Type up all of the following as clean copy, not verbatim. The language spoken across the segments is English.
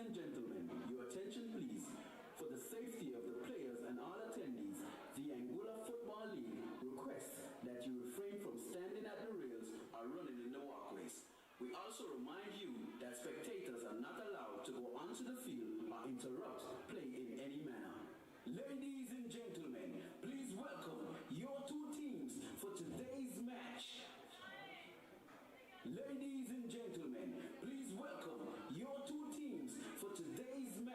and gentlemen, your attention please. For the safety of the players and all attendees, the Anguilla Football League requests that you refrain from standing at the rails or running in the walkways. We also remind you that spectators are not allowed to go onto the field or interrupt play in any manner. Ladies and gentlemen, please welcome your two teams for today's match. Ladies and gentlemen, please welcome your two teams for today's match.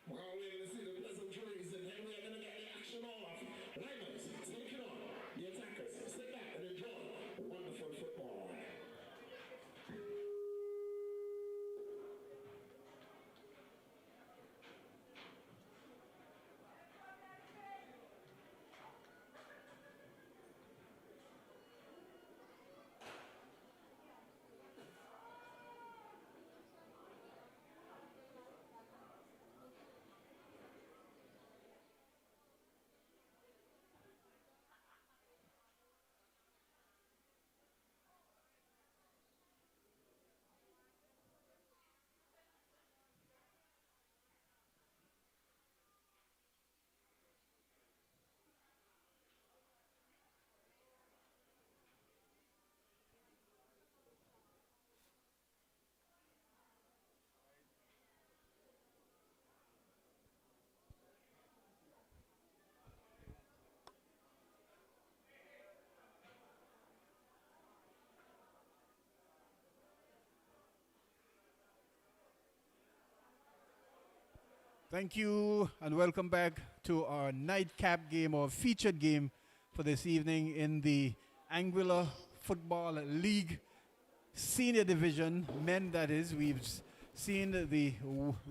While we're going to see the pleasantries and then we're going to get the action off. Lymers, take it on. The attackers, sit back and enjoy wonderful football. Thank you and welcome back to our nightcap game or featured game for this evening in the Anguilla Football League Senior Division, men that is. We've seen the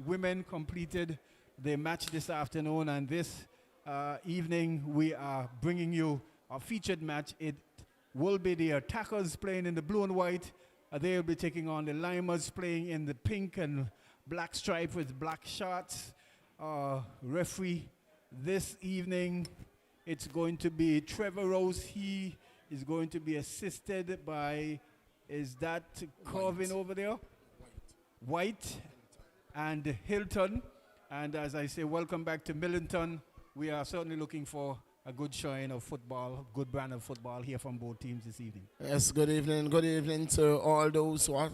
women completed their match this afternoon, and this evening we are bringing you our featured match. It will be the attackers playing in the blue and white. They'll be taking on the Lymers playing in the pink and black stripe with black shorts. Referee this evening, it's going to be Trevor Rose. He is going to be assisted by, is that Corvin over there? White and Hilton. And as I say, welcome back to Millington. We are certainly looking for a good showing of football, good brand of football here from both teams this evening. Yes, good evening. Good evening to all those who have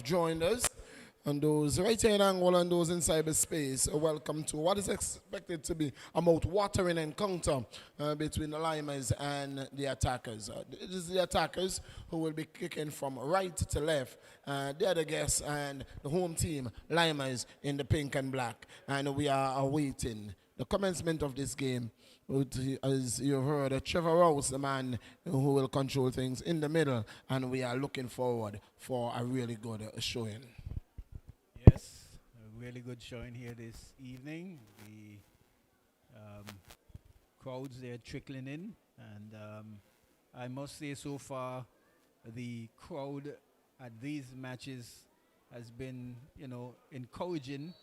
joined us. And those right here in Angola and those in cyberspace, welcome to what is expected to be a mouth-watering encounter between the Lymers and the attackers. It is the attackers who will be kicking from right to left. They're the guests and the home team, Lymers, in the pink and black. And we are awaiting the commencement of this game. As you've heard, Trevor Rouse, the man who will control things in the middle. And we are looking forward for a really good showing. Yes, a really good showing here this evening. The crowds, they're trickling in, and I must say so far the crowd at these matches has been, encouraging.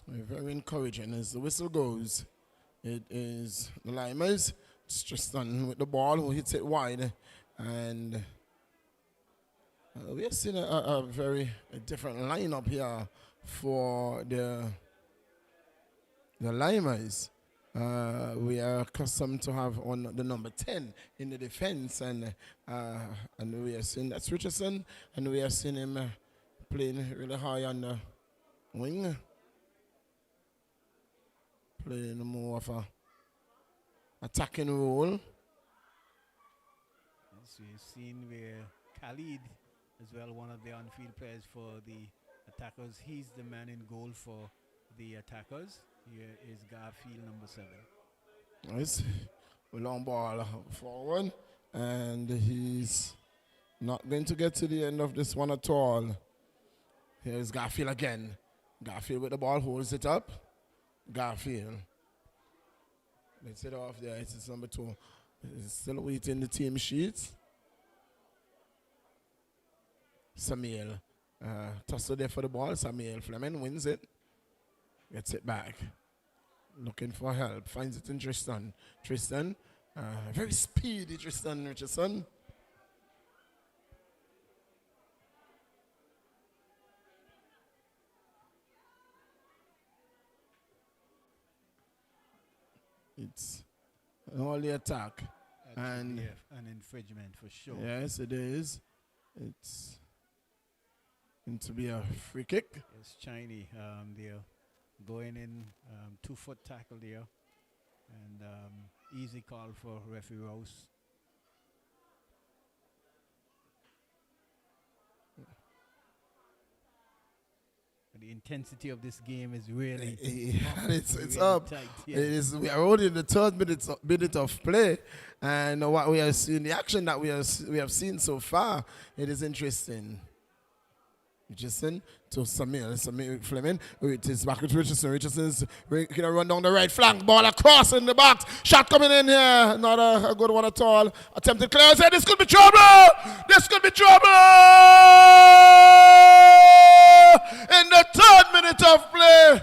Very encouraging as the whistle goes. It is the Lymers. It's Tristan with the ball who hits it wide. And we are seeing a very different lineup here for the Lymers. We are accustomed to have on the number 10 in the defense, and we are seeing that's Richardson, and we are seeing him playing really high on the wing, playing more of a attacking role. As we've seen where Khalid, as well, one of the on-field players for the attackers, he's the man in goal for the attackers. Here is Garfield, number 7. Nice. Long ball forward, and he's not going to get to the end of this one at all. Here's Garfield again. Garfield with the ball, holds it up. Garfield. Let's it off there. It's number 2. He's still waiting the team sheets. Samuel. Tussle there for the ball. Samuel Fleming wins it. Gets it back. Looking for help. Finds it in Tristan. Tristan. Very speedy Tristan Richardson. It's all the attack. And an infringement for sure. Yes, it is. It's going to be a free kick. It's Chinese. They're going in 2-foot tackle there. And easy call for referee Rouse. The intensity of this game is really it's really up. tight, yeah. It is. We are only in the third minute of play, and what we are seeing, the action that we have seen so far, it is interesting. Richardson to Samuel Fleming. It is back to Richardson. Richardson's going to run down the right flank. Ball across in the box. Shot coming in here. Not a good one at all. Attempted clearance. This could be trouble. This could be trouble. In the third minute of play.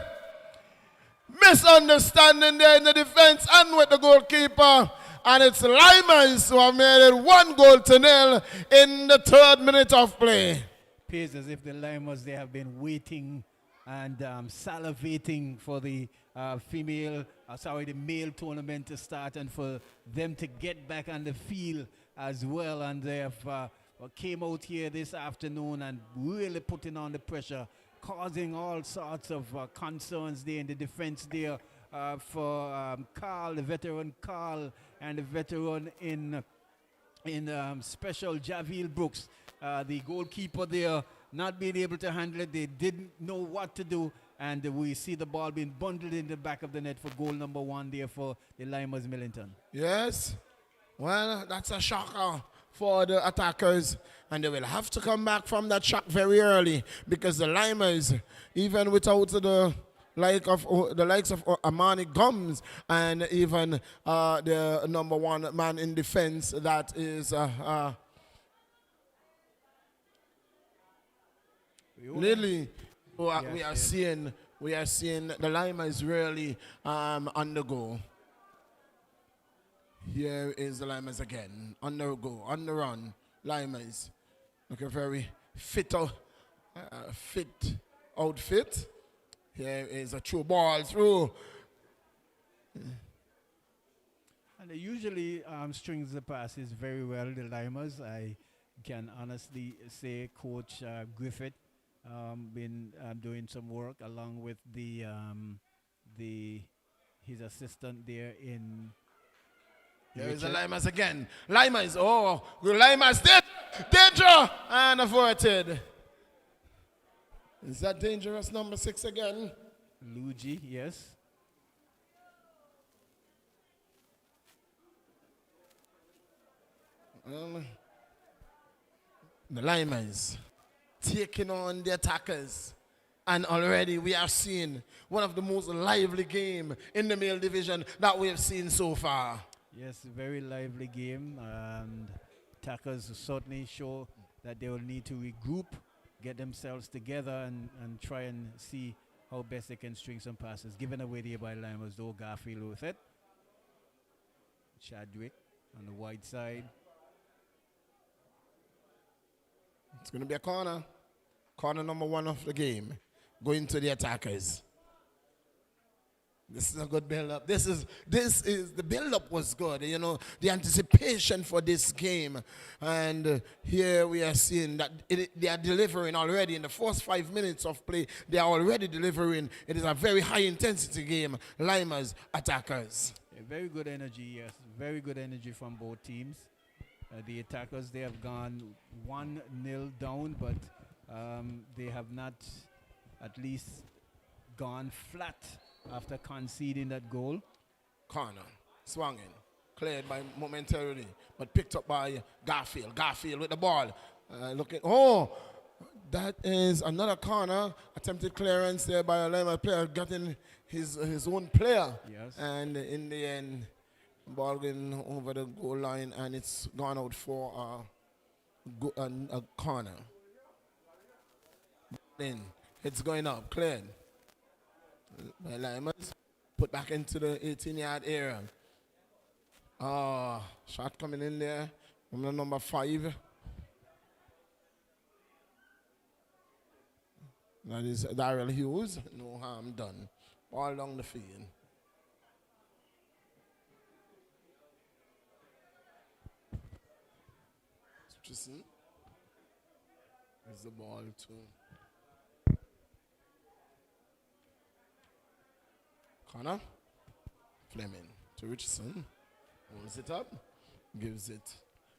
Misunderstanding there in the defense and with the goalkeeper. And it's Lymers who have made it 1-0 in the third minute of play. Appears as if the Lymers, they have been waiting and salivating for the the male tournament to start and for them to get back on the field as well. And they have came out here this afternoon and really putting on the pressure, causing all sorts of concerns there in the defense there for Carl, the veteran Carl, and the veteran in special Javier Brooks. The goalkeeper there not being able to handle it. They didn't know what to do. And we see the ball being bundled in the back of the net for goal number 1 there for the Lymers Millington. Yes. Well, that's a shocker for the attackers. And they will have to come back from that shock very early because the Lymers, even without the likes of Amani Gums and even the number 1 man in defense, that is Lily. We are seeing the Lymers really on the go. Here is the Lymers again on the go, on the run. Lymers looking very fit outfit. Here is a true ball through. And they usually strings the passes very well, the Lymers. I can honestly say Coach Griffith been doing some work along with his assistant there in. Here is the Lymers again. Lymers, Lymers, danger, and averted. Is that dangerous number 6 again? Luigi, yes. The Lymers taking on the attackers. And already we are seeing one of the most lively games in the male division that we have seen so far. Yes, very lively game. And attackers certainly show that they will need to regroup, get themselves together and try and see how best they can string some passes. Given away there by Lymers, though. Garfield with it. Chadwick on the wide side. It's going to be a corner. Corner number 1 of the game. Going to the attackers. This is a good build-up. This is the build-up was good. You know, the anticipation for this game, and here we are seeing that they are delivering already in the first 5 minutes of play. They are already delivering. It is a very high-intensity game. Lymers attackers. Very good energy. Yes, very good energy from both teams. The attackers, they have gone 1-0 down, but they have not at least gone flat after conceding that goal. Corner, swung in, cleared by momentarily, but picked up by Garfield. Garfield with the ball. That is another corner. Attempted clearance there by a Lymers player, getting his own player. Yes. And in the end, ball going over the goal line, and it's gone out for a corner. Then it's going up, cleared by Lymers, put back into the 18-yard area. Shot coming in there from the number 5. That is Darrell Hughes. No harm done. All along the field. Richardson. There's the ball to Connor. Fleming to Richardson. Holds it up. Gives it.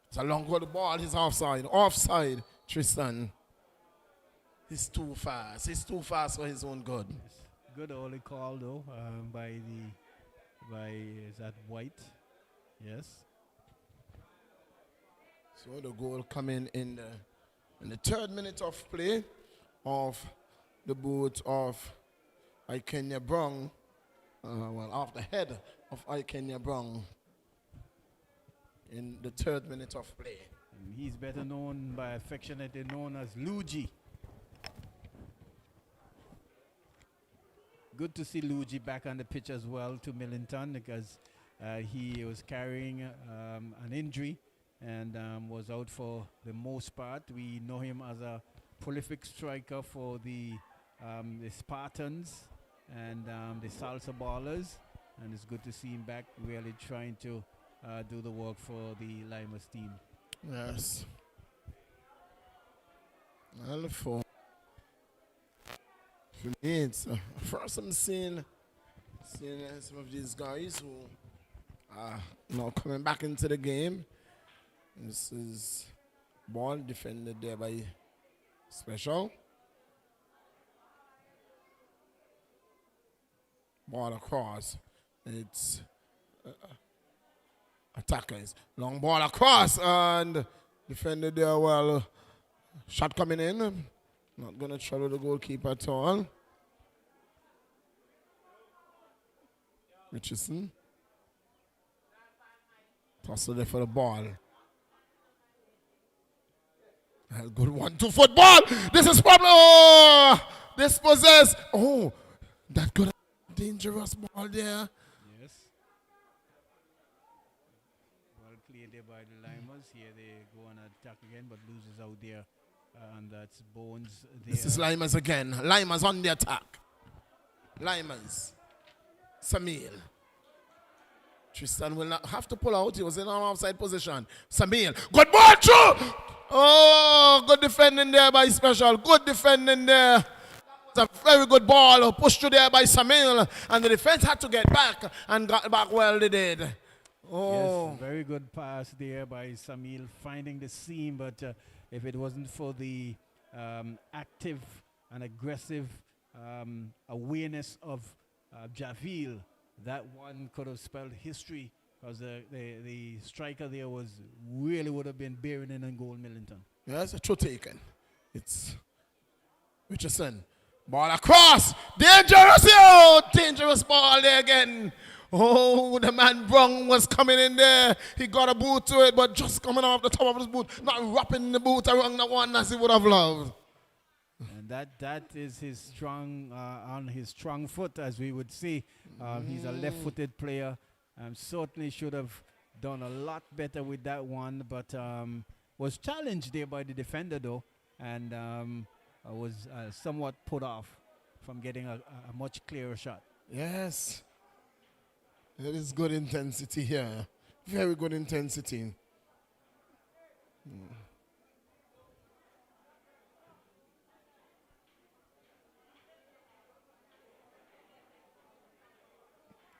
It's a long goal. The ball is offside. Offside, Tristan. He's too fast. He's too fast for his own good. Yes. Good early call though by is that White? Yes. So the goal coming in the 3rd minute of play of the boot of Ikenya Brown. Off the head of Ikenya Brown in the 3rd minute of play. And he's better known by affectionately known as Luigi. Good to see Luigi back on the pitch as well to Millington, because he was carrying an injury and was out for the most part. We know him as a prolific striker for the Spartans and the Salsa Ballers, and it's good to see him back really trying to do the work for the Lymers team. Yes. Well, for me, it's first I'm seeing some of these guys who are now coming back into the game. This is ball defended there by Special. Ball across. It's attackers. Long ball across and defended there well. Shot coming in. Not going to trouble the goalkeeper at all. Richardson. Toss it there for the ball. A good 1-2 football. This is problem. Oh, this possess. Oh, that good dangerous ball there. Yes. Well cleared there by the Lymers. Here they go on attack again, but loses out there. And that's Bones there. This is Lymers again. Lymers on the attack. Lymers. Samil. Tristan will not have to pull out. He was in an offside position. Samil. Good ball through. Oh, good defending there by Special. Good defending there. It's a very good ball pushed through there by Samil. And the defense had to get back and got back well they did. Oh. Yes, very good pass there by Samil finding the seam, but if it wasn't for the active and aggressive awareness of Javil, that one could have spelled history, because the striker there really would have been bearing in on goal Millington. Yes, a true taken. It's Richardson. Ball across. Dangerous. Oh, dangerous ball there again. Oh, the man Brown was coming in there. He got a boot to it, but just coming off the top of his boot, not wrapping the boot around the one as he would have loved. And that is his strong on his strong foot, as we would see. He's a left-footed player. Certainly should have done a lot better with that one, but was challenged there by the defender though, and was somewhat put off from getting a much clearer shot. Yes. There is good intensity here. Very good intensity.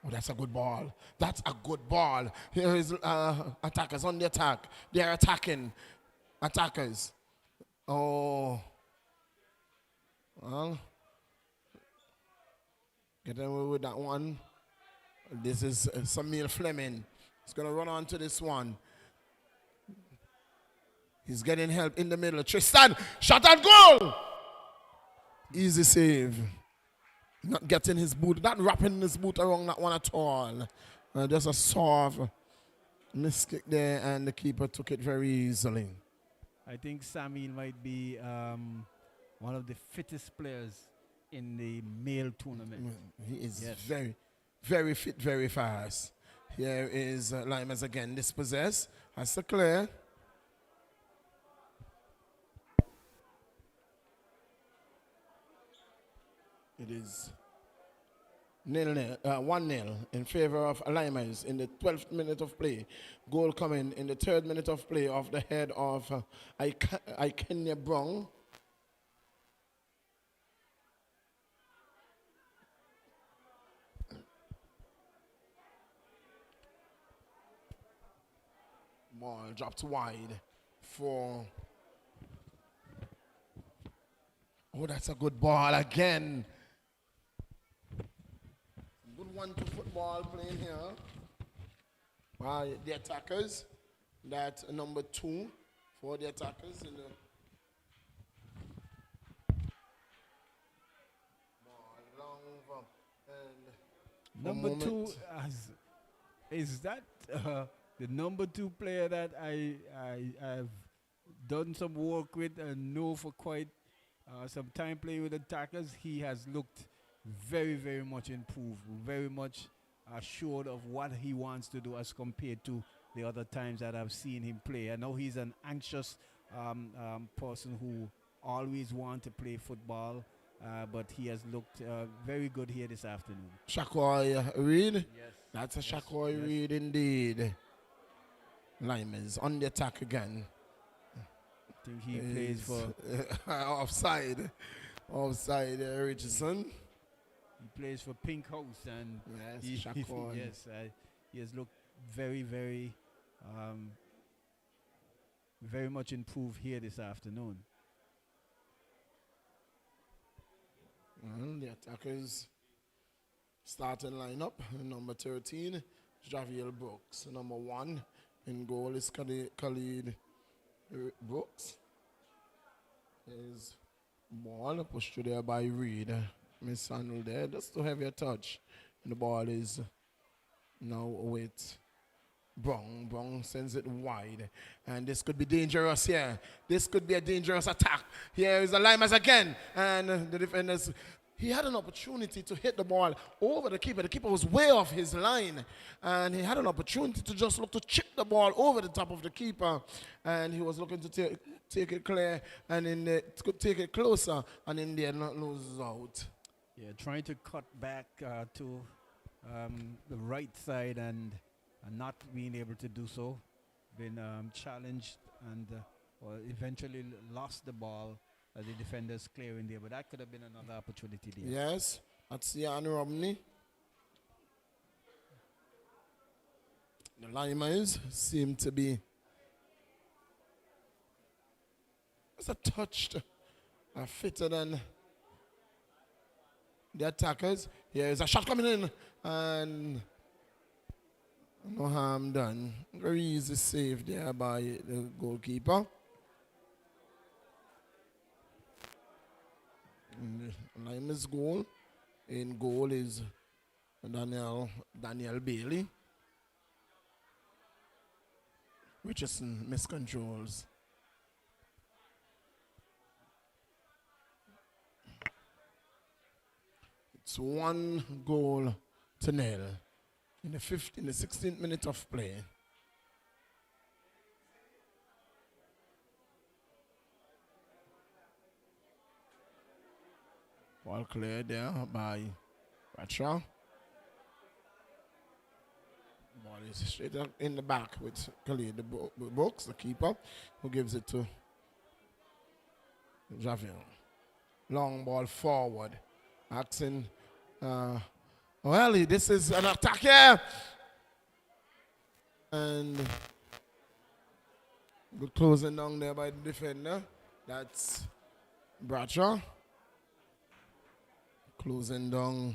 Oh, that's a good ball. That's a good ball. Here is attackers on the attack. They are attacking. Attackers. Oh. Well. Get away with that one. This is Samuel Fleming. He's going to run on to this one. He's getting help in the middle. Tristan, shot and goal! Easy save. Not getting his boot, not wrapping his boot around that one at all. Just a soft miskick there, and the keeper took it very easily. I think Samuel might be one of the fittest players in the male tournament. He is very, very fit, very fast. Here is Lymers again, dispossessed. That's the clear. It is 1-0 in favor of Lymers in the 12th minute of play. Goal coming in the 3rd minute of play off the head of Ikenya Brown. Ball dropped wide for... Oh, that's a good ball again. Good 1-2 football playing here. The attackers. That number 2 for the attackers. In the ball long over. And number 2, is that the number 2 player that I've done some work with and know for quite some time playing with attackers? He has looked very, very much improved, very much assured of what he wants to do as compared to the other times that I've seen him play. I know he's an anxious person who always wants to play football, but he has looked very good here this afternoon. Shakoy Reed? Yes. That's a Shakoy Reed indeed. Lymers on the attack again. I think he plays for... offside. Offside, Richardson. He plays for Pink House, and yes, Shakoy. Yes, he has looked very, very, very much improved here this afternoon. Well, the attackers starting lineup. Number 13, Javier Brooks. Number 1 in goal is Khalid Brooks. Is ball pushed through there by Reed. Mishandled there, just to have a touch. And the ball is now with Brown. Brown sends it wide. And this could be dangerous here. This could be a dangerous attack. Here is the Lymers again. And the defenders, he had an opportunity to hit the ball over the keeper. The keeper was way off his line. And he had an opportunity to just look to chip the ball over the top of the keeper. And he was looking to take it clear and take it closer. And in the end, not loses out. Yeah, trying to cut back to the right side and not being able to do so. Been challenged and eventually lost the ball as the defenders clearing there. But that could have been another opportunity there. Yes, that's Jan Romney. The Lymers seem to be just a touch fitter than the attackers. Here is a shot coming in, and no harm done. Very easy save there by the goalkeeper. Lymers goal. In goal is Daniel Bailey. Richardson miscontrols. It's 1-0 in the 16th minute of play. Ball cleared there by Bradshaw. Ball is straight up in the back with Khalid, the Brooks, the keeper, who gives it to Javier. Long ball forward. Asking, this is an attack here. And good closing down there by the defender. That's Bradshaw. Closing down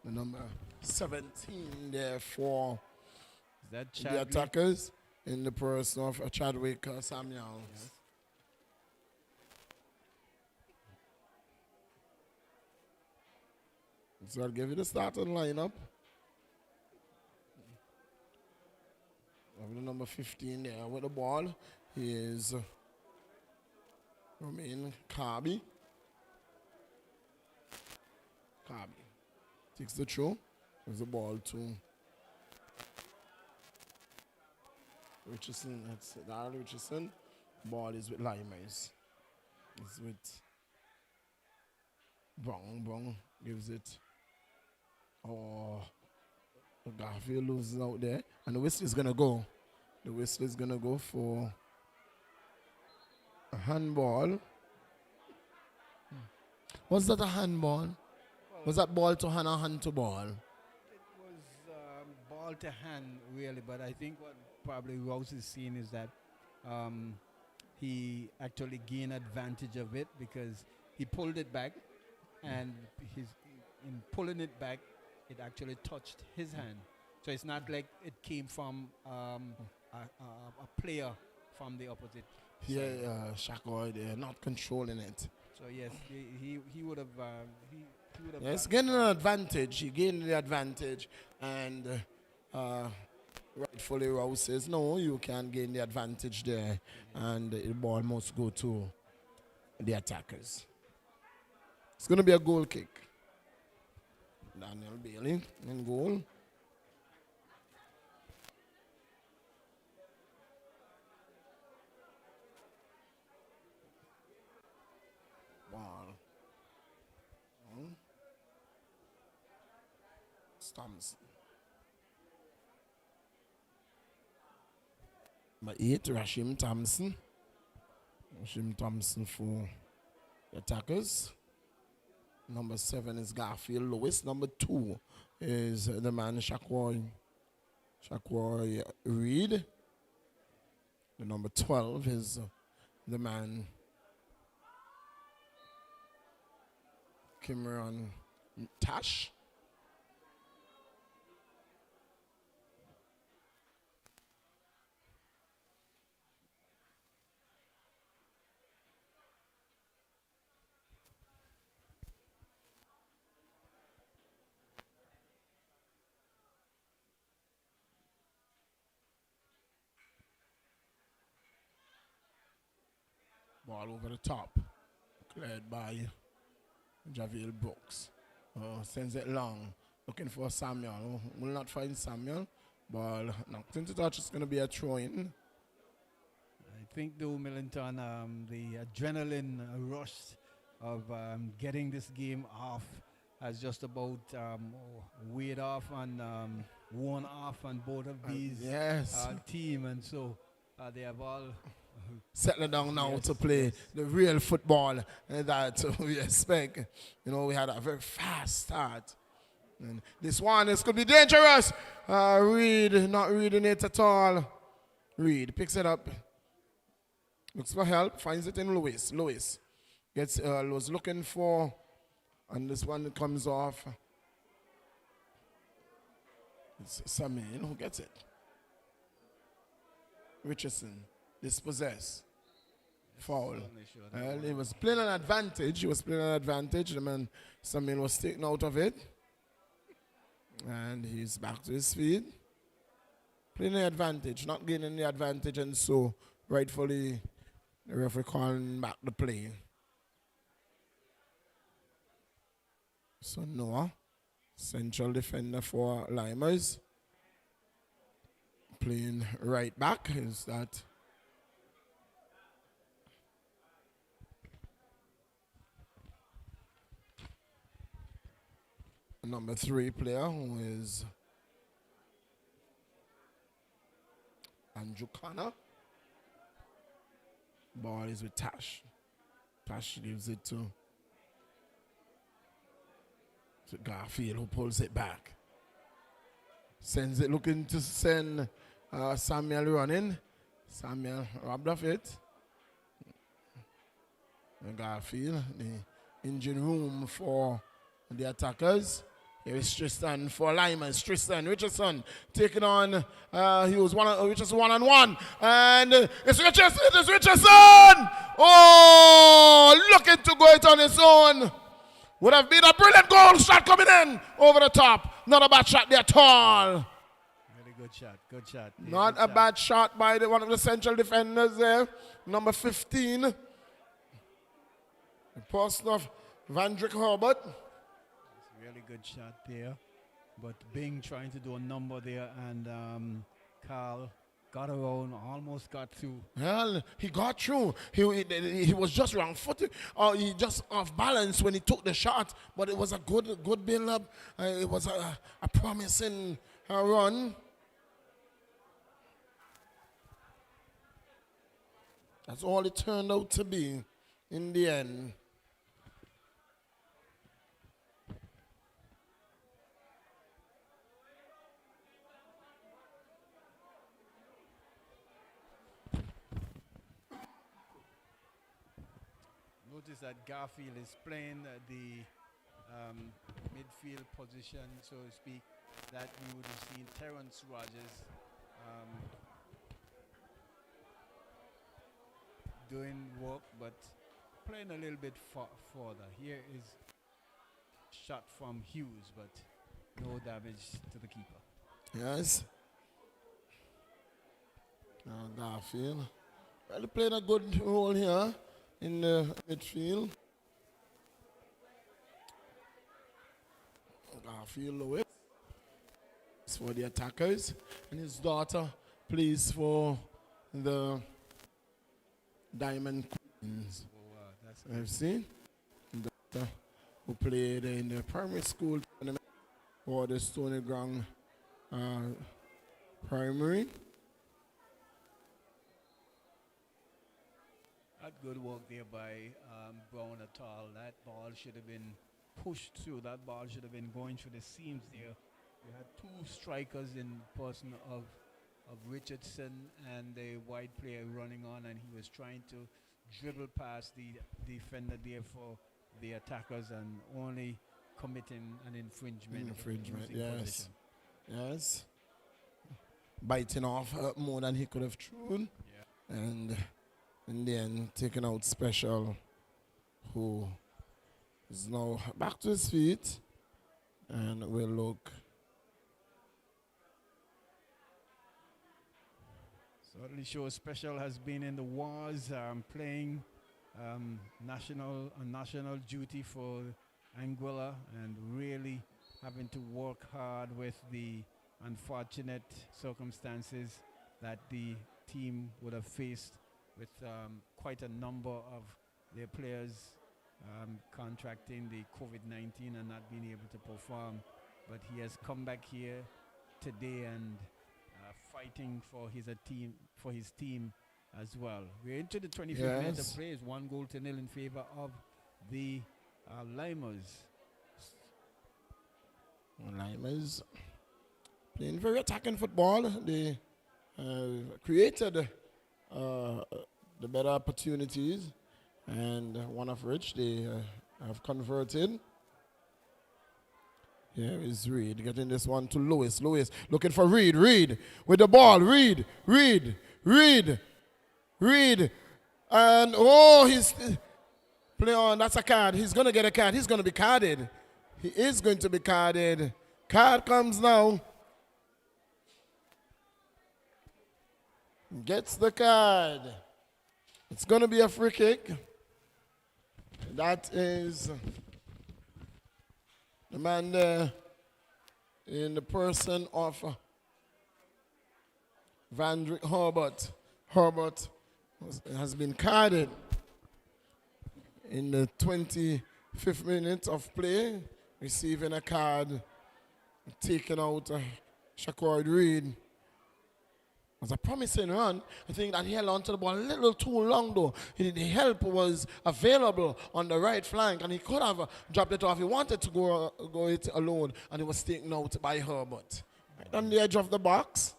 the number 17 there for the attackers in the person of Chadwick Samuels. Yes. So I'll give you the starting lineup. The number 15 there with the ball is Romain Kirby. Takes the throw. Gives the ball to Richardson. That's Darrell Richardson. Ball is with Lymers. It's with Brown gives it. Garfield loses out there. And the whistle is going to go. The whistle is going to go for a handball. Was that a handball? Was that ball to hand or hand to ball? It was ball to hand, really. But I think what probably Rouse is seeing is that he actually gained advantage of it because he pulled it back. And in pulling it back, it actually touched his hand. So it's not like it came from a player from the opposite side. Shakoy, they're not controlling it. So yes, he would have. Yes, getting an advantage. He gained the advantage, and rightfully Rouse says, no, you can't gain the advantage there, and the ball must go to the attackers. It's going to be a goal kick. Daniel Bailey in goal. Ball. Thompson. Number 8, Rashim Thompson. Rashim Thompson for the attackers. Number 7 is Garfield Lewis. Number 2 is the man Shakoy Reed. The number 12 is the man Cameron Tash. Ball over the top, cleared by Javier Brooks. Sends it long, looking for Samuel. Will not find Samuel. Ball knocked into touch. It's going to be a throw-in. I think though, Millington, the adrenaline rush of getting this game off has just about weighed off and worn off on both of these team, and so they have all settling down now to play the real football that we expect. You know, we had a very fast start. And this could be dangerous. Reed not reading it at all. Reed picks it up. Looks for help. Finds it in Lewis. Lewis was looking for, and this one comes off. It's Samir who gets it. Richardson. Dispossess. Foul. He was playing an advantage. The man, Samuel, was taken out of it. And he's back to his feet. Playing the advantage, not gaining the advantage, and so rightfully the referee calling back the play. So Noah, central defender for Lymers. Playing right back. Is that number 3 player, who is Andrew Connor. Ball is with Tash. Tash gives it to Garfield, who pulls it back. Sends it, looking to send Samuel running. Samuel robbed of it. Garfield, the engine room for the attackers. Here is Tristan for Lymers. Tristan Richardson taking on, he was Richardson 1-on-1. And it's Richardson! It is Richardson! Oh, looking to go it on his own. Would have been a brilliant goal shot coming in over the top. Not a bad shot there at all. Really good shot, good shot. Yeah, Not good a shot. bad shot by one of the central defenders there. Number 15. The person of Vandrick Herbert. Really good shot there. But Bing trying to do a number there, and Carl got around, almost got through. Well, he got through. He was just wrong footed. He just off balance when he took the shot. But it was a good build up. It was a promising run. That's all it turned out to be in the end. Notice that Garfield is playing the midfield position, so to speak, that we would have seen Terrence Rogers doing work, but playing a little bit further. Here is shot from Hughes, but no damage to the keeper. Yes. Garfield. Well, he played a good role here in the midfield. Garfield Lewis for the attackers, and his daughter plays for the Diamond Queens. Oh, wow, that's I've seen daughter who played in the primary school tournament for the Stony Ground Primary. That good work there by Brown et al. That ball should have been pushed through. That ball should have been going through the seams there. You had two strikers in person of Richardson and the wide player running on, and he was trying to dribble past the defender there for the attackers and only committing an infringement. Infringement, losing yes. position. Yes. Biting off more than he could have thrown. Yeah. And in the end, taking out Special, who is now back to his feet and will look. Certainly shows Special has been in the wars, playing national duty for Anguilla, and really having to work hard with the unfortunate circumstances that the team would have faced with quite a number of their players contracting the COVID-19 and not being able to perform. But he has come back here today and fighting for his team as well. We're into the 25th minute of play. It's 1-0 in favor of the Lymers. Lymers playing very attacking football. They created the better opportunities, and one of which they have converted. Here is Reed getting this one to Lewis. Lewis looking for Reed. Reed with the ball. Reed. And he's play on. That's a card. He's going to get a card. He's going to be carded. He is going to be carded. Card comes now. Gets the card. It's going to be a free kick. That is The man there in the person of Vandrick Herbert. Herbert has been carded in the 25th minute of play, receiving a card, taking out Shaquard Reed. It was a promising run. I think that he held on to the ball a little too long though. The help was available on the right flank and he could have dropped it off. He wanted to go it alone and it was taken out by Herbert. Right on the edge of the box.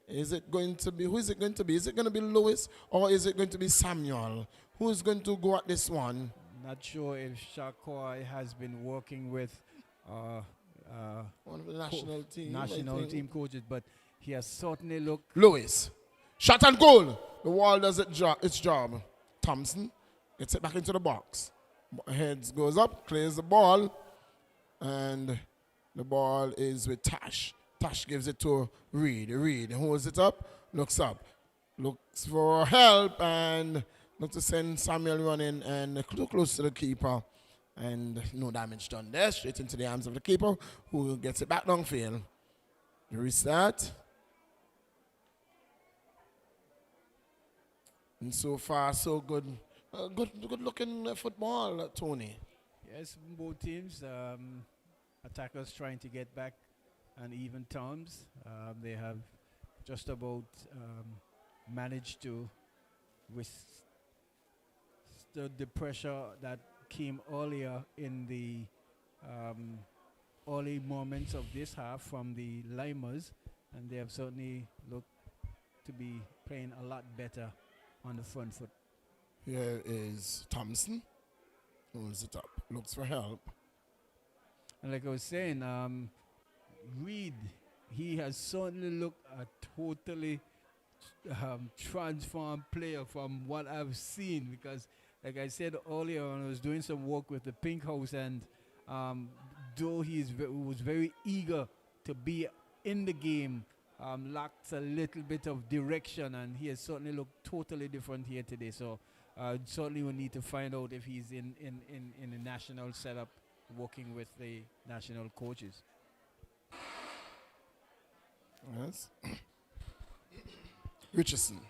Is it going to be, who is it going to be? Is it going to be Lewis or is it going to be Samuel? Who is going to go at this one? Not sure if Shaquard has been working with one of the national team coaches, but he has certainly looked. Lewis. Shot and goal. The wall does its job. Thompson gets it back into the box. Heads goes up, clears the ball, and the ball is with Tash. Tash gives it to Reed. Reed holds it up, looks for help, and looks to send Samuel running and too close to the keeper. And no damage done there, straight into the arms of the keeper, who gets it back downfield. Restart. And so far, so good. Good looking football, Tony. Yes, both teams, attackers trying to get back on even terms. They have just about managed to withstood the pressure that came earlier in the early moments of this half from the Lymers, and they have certainly looked to be playing a lot better on the front foot. Here is Thompson. Holds it up. Looks for help. And like I was saying, Reed, he has certainly looked a totally transformed player from what I've seen, because like I said earlier, when I was doing some work with the Pink House, and though he was very eager to be in the game, lacks a little bit of direction, and he has certainly looked totally different here today. So certainly we need to find out if he's in the national setup, working with the national coaches. Yes. Richardson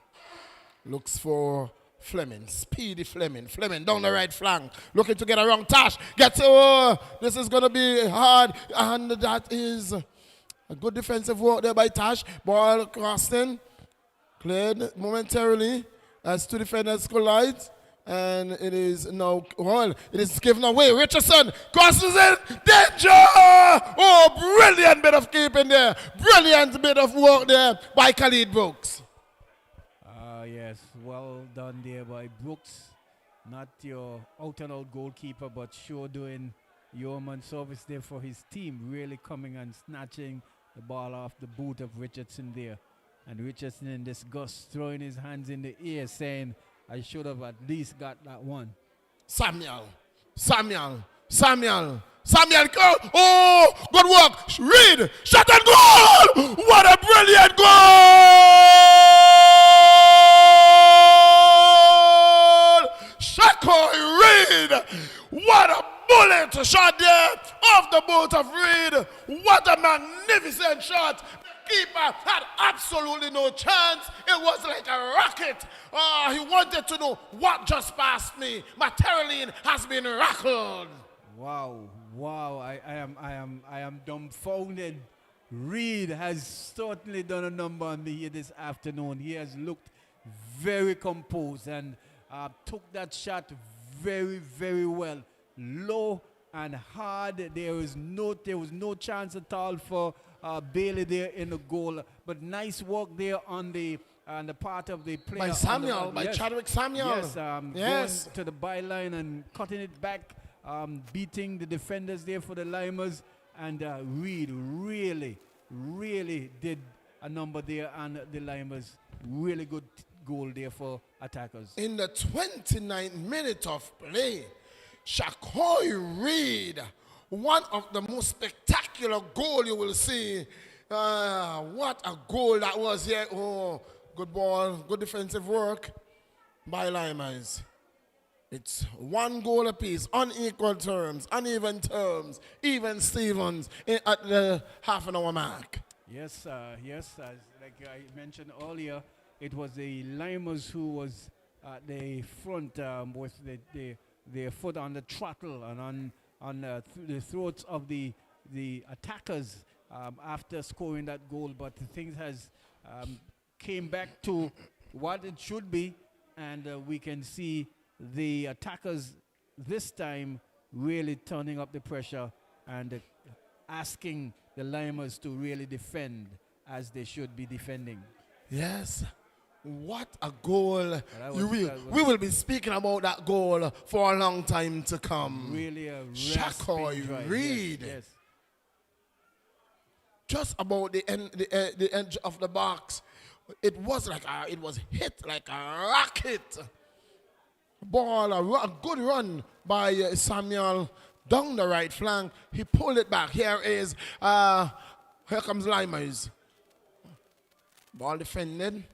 looks for Fleming, speedy Fleming. Fleming down the right flank, looking to get around Tash. This is going to be hard, and that is a good defensive work there by Tash. Ball crossing, cleared momentarily as two defenders collide, and it is now, it is given away. Richardson crosses it, danger! Oh, brilliant bit of keeping there, brilliant bit of work there by Khalid Brooks. Yes, well done there by Brooks. Not your out-and-out goalkeeper, but sure doing yeoman service there for his team. Really coming and snatching the ball off the boot of Richardson there. And Richardson in disgust, throwing his hands in the air, saying, I should have at least got that one. Samuel, go! Oh, good work. Reed, shot and goal! What a brilliant goal! Shaquard Reed, what a bullet shot there off the boot of Reed. What a magnificent shot. The keeper had absolutely no chance. It was like a rocket. He wanted to know what just passed me. My Terraline has been rackled. Wow, I am dumbfounded. Reed has certainly done a number on me here this afternoon. He has looked very composed and took that shot very, very well. Low and hard. There was no chance at all for Bailey there in the goal. But nice work there on the part of the player. By Samuel, by Chadwick Samuel. Yes, going to the byline and cutting it back, beating the defenders there for the Lymers. And Reed really did a number there on the Lymers. Really good goal there for attackers. In the 29th minute of play, Shaquard Reed, one of the most spectacular goals you will see. What a goal that was here. Oh, good ball, good defensive work by Lymers. It's 1 goal apiece, unequal terms, uneven terms, even Stevens at the half an hour mark. Yes, yes. As like I mentioned earlier, it was the Lymers who was at the front with their foot on the throttle and on the throats of the attackers after scoring that goal. But things has came back to what it should be, and we can see the attackers this time really turning up the pressure and asking the Lymers to really defend as they should be defending. Yes. What a goal. Was We will be speaking about that goal for a long time to come. Really a Shakoy drive. Reed. Yes. Just about the edge of the box. It was hit like a rocket. Ball, a good run by Samuel down the right flank. He pulled it back. Here comes Lymers. Ball defended.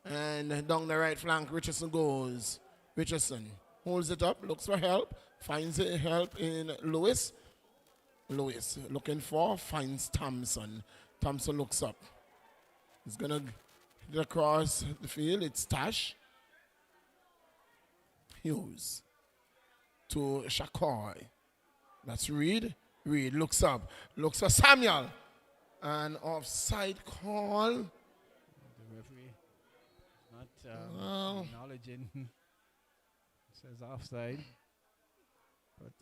And down the right flank, Richardson goes. Richardson holds it up, looks for help. Finds help in Lewis. Lewis looking finds Thompson. Thompson looks up. He's going to hit across the field. It's Tash. Hughes to Shakoy. That's Reed. Reed looks up. Looks for Samuel. An offside call. The referee not acknowledging. It says offside. But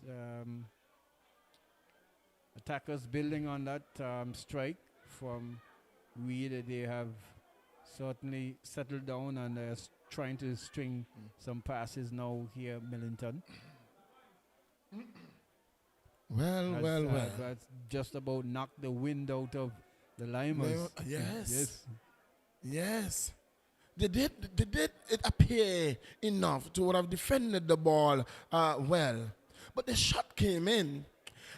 attackers building on that strike from Reed. They have certainly settled down and trying to string some passes now here, Millington. Well. That's just about knocked the wind out of the Lymers. Yes. They did it appear enough to have defended the ball well. But the shot came in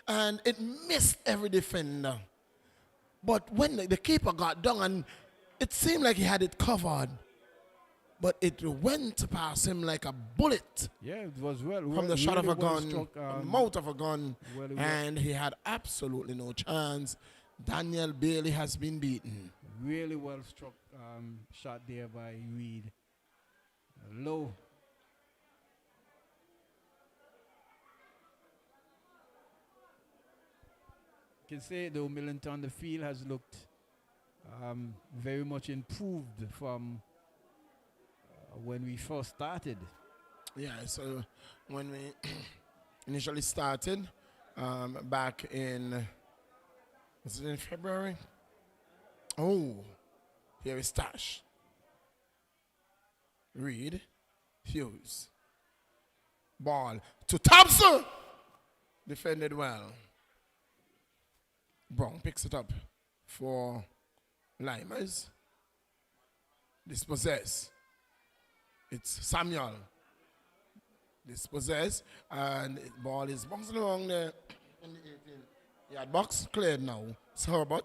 and it missed every defender. But when the keeper got down, and it seemed like he had it covered, but it went past him like a bullet. Yeah, it was well from the shot really of a gun, struck, mouth of a gun, and he had absolutely no chance. Daniel Bailey has been beaten. Really well struck shot there by Reed. Low. You can say though Millington, the field has looked very much improved from when we first started. Yeah, so when we initially started back in, was it in February? Oh, here is Tash. Reed, Hughes. Ball to Thompson. Defended well. Brown picks it up for Lymers. Dispossess. It's Samuel. Dispossess. And the ball is bouncing along there in the 18-yard box. Cleared now. It's Herbert.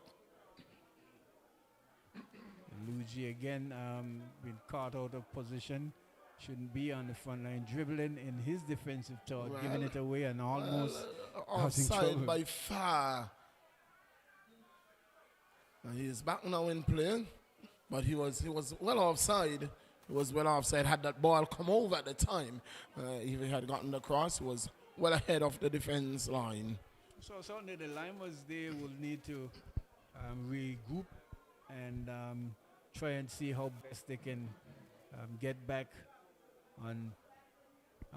Luigi again been caught out of position. Shouldn't be on the front line. Dribbling in his defensive thought, giving it away and almost offside by far. And he is back now in play, but he was well offside. He was well offside. Had that ball come over at the time, if he had gotten the cross, he was well ahead of the defense line. So certainly the Lymers, they will need to regroup and try and see how best they can get back on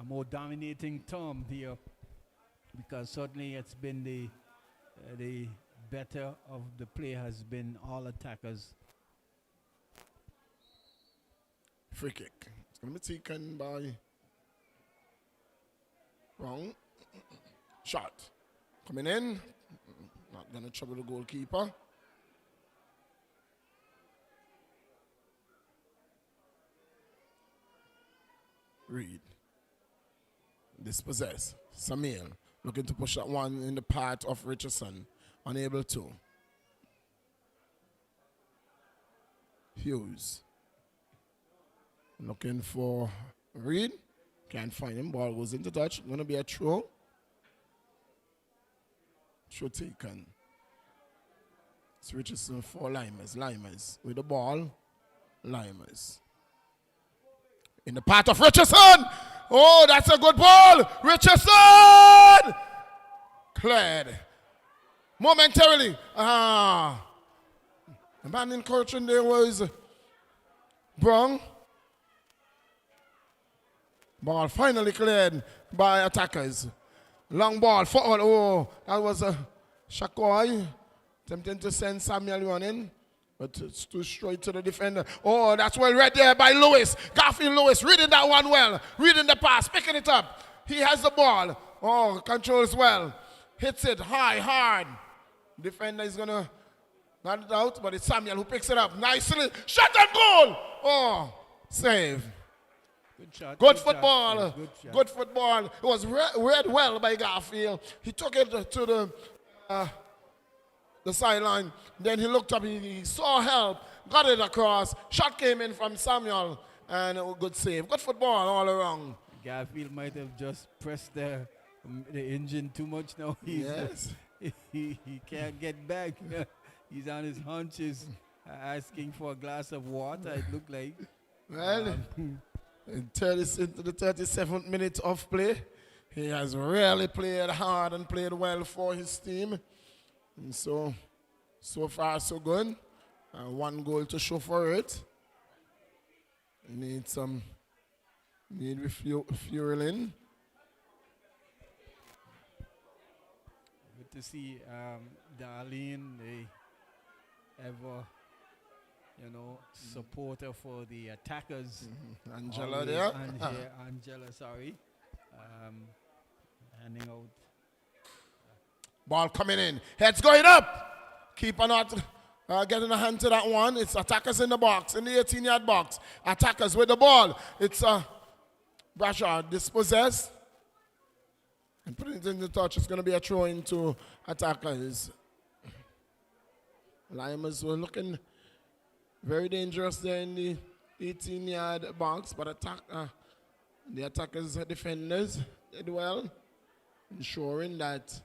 a more dominating term here, because certainly it's been the better of the play has been all attackers. Free kick. It's going to be taken by Wrong. Shot. Coming in. Not going to trouble the goalkeeper. Reed. Dispossess. Samuel looking to push that one in the path of Richardson. Unable to. Hughes. Looking for Reed. Can't find him. Ball goes into touch. Going to be a throw. Throw taken. It's Richardson for Lymers. Lymers with the ball. Lymers. In the path of Richardson. Oh, that's a good ball. Richardson! Cleared. Momentarily. The man encouraging there was Brown. Ball finally cleared by attackers. Long ball forward. Oh, that was a Shakoy. Tempting to send Samuel running. But it's too straight to the defender. Oh, that's well read there by Lewis. Garfield Lewis reading that one well. Reading the pass, picking it up. He has the ball. Oh, controls well. Hits it high, hard. Defender is going to not it out, but it's Samuel who picks it up. Nicely. Shot and goal. Oh, save. Good shot. Good football. Shot. Good football. It was read well by Garfield. He took it to the sideline. Then he looked up. He saw help. Got it across. Shot came in from Samuel. And it was a good save. Good football all around. Garfield might have just pressed the engine too much now. Yes. He can't get back. He's on his haunches asking for a glass of water, it looked like. Well, into the 37th minute of play, he has really played hard and played well for his team. And so far, so good. One goal to show for it. Need fueling. Good to see Darlene, ever, supporter for the attackers. Angela there. Angela, sorry. Handing out. Ball coming in. Heads going up. Keeper not getting a hand to that one. It's attackers in the box, in the 18-yard box. Attackers with the ball. It's Bradshaw dispossessed. And putting it in the touch. It's going to be a throw into attackers. Lymers were looking very dangerous there in the 18-yard box, but the attackers, defenders did well, ensuring that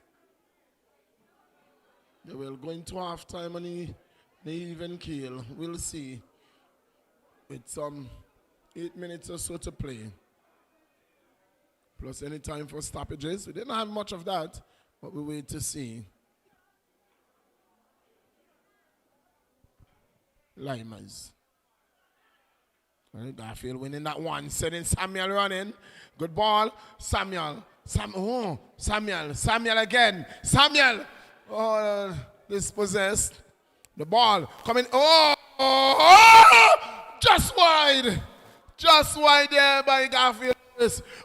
they will go into halftime on the even keel. We'll see. With some 8 minutes or so to play. Plus any time for stoppages. We didn't have much of that, but we wait to see. Lymers. Garfield winning that one. Sending Samuel running. Good ball. Samuel again. Samuel. Oh, dispossessed. The ball coming. Just wide. Just wide there by Garfield.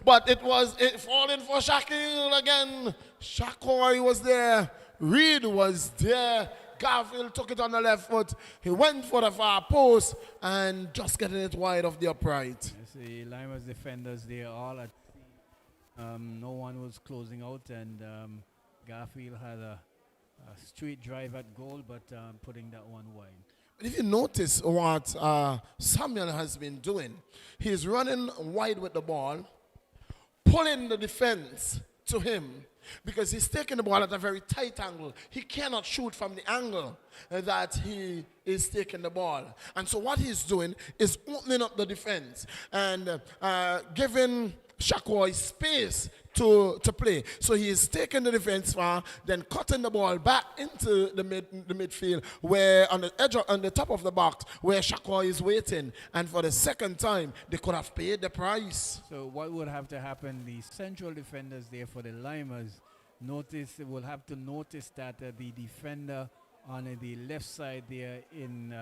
But it falling for Shaquille again. Shakoy was there. Reed was there. Garfield took it on the left foot. He went for the far post and just getting it wide of the upright. The Lymers defenders, they are all at no one was closing out, and Garfield had a straight drive at goal, but putting that one wide. But if you notice what Samuel has been doing, he's running wide with the ball, pulling the defense to him, because he's taking the ball at a very tight angle. He cannot shoot from the angle that he is taking the ball. And so what he's doing is opening up the defense and giving Shakoy space to play. So he is taking the defense far, then cutting the ball back into the midfield, where on the edge, on the top of the box, where Shakoy is waiting. And for the second time, they could have paid the price. So what would have to happen? The central defenders there for the Lymers will have to notice that the defender on the left side there in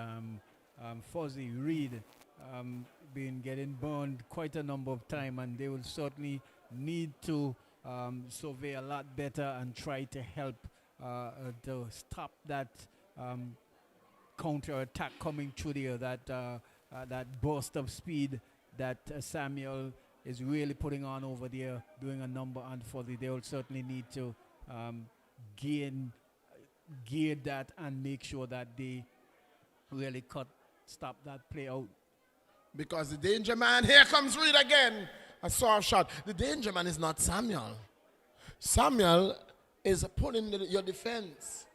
Fuzzy Reed been getting burned quite a number of times, and they will certainly need to survey a lot better and try to help to stop that counter attack coming through there, that burst of speed that Samuel is really putting on over there, doing a number on Fuzzy. They will certainly need to gear that and make sure that they really stop that play out. Because the danger man, here comes Reed again. a soft shot. The danger man is not Samuel. Samuel is putting your defense,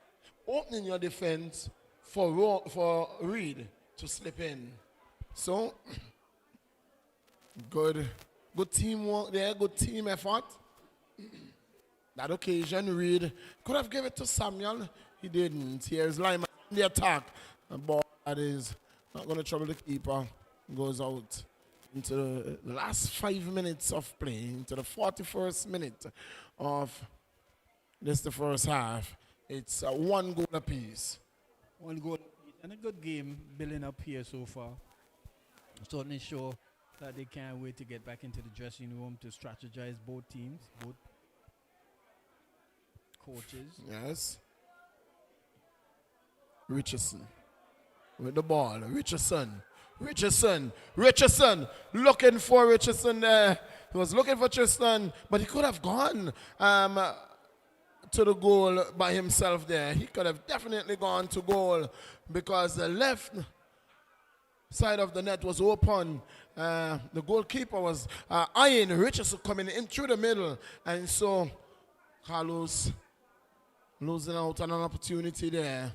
opening your defense for Reed to slip in. So, good teamwork there, good team effort. That occasion, Reed could have given it to Samuel. He didn't. Here's Lymers in the attack. A ball that is not going to trouble the keeper. Goes out into the last 5 minutes of play, into the 41st minute of the first half. It's 1 goal apiece. 1 goal apiece. And a good game building up here so far. Certainly sure that they can't wait to get back into the dressing room to strategize both teams, both coaches. Yes. Richardson with the ball. Richardson looking for Richardson there. He was looking for Tristan, but he could have gone to the goal by himself there. He could have definitely gone to goal because the left side of the net was open. The goalkeeper was eyeing Richardson coming in through the middle, and so Carlos losing out on an opportunity there.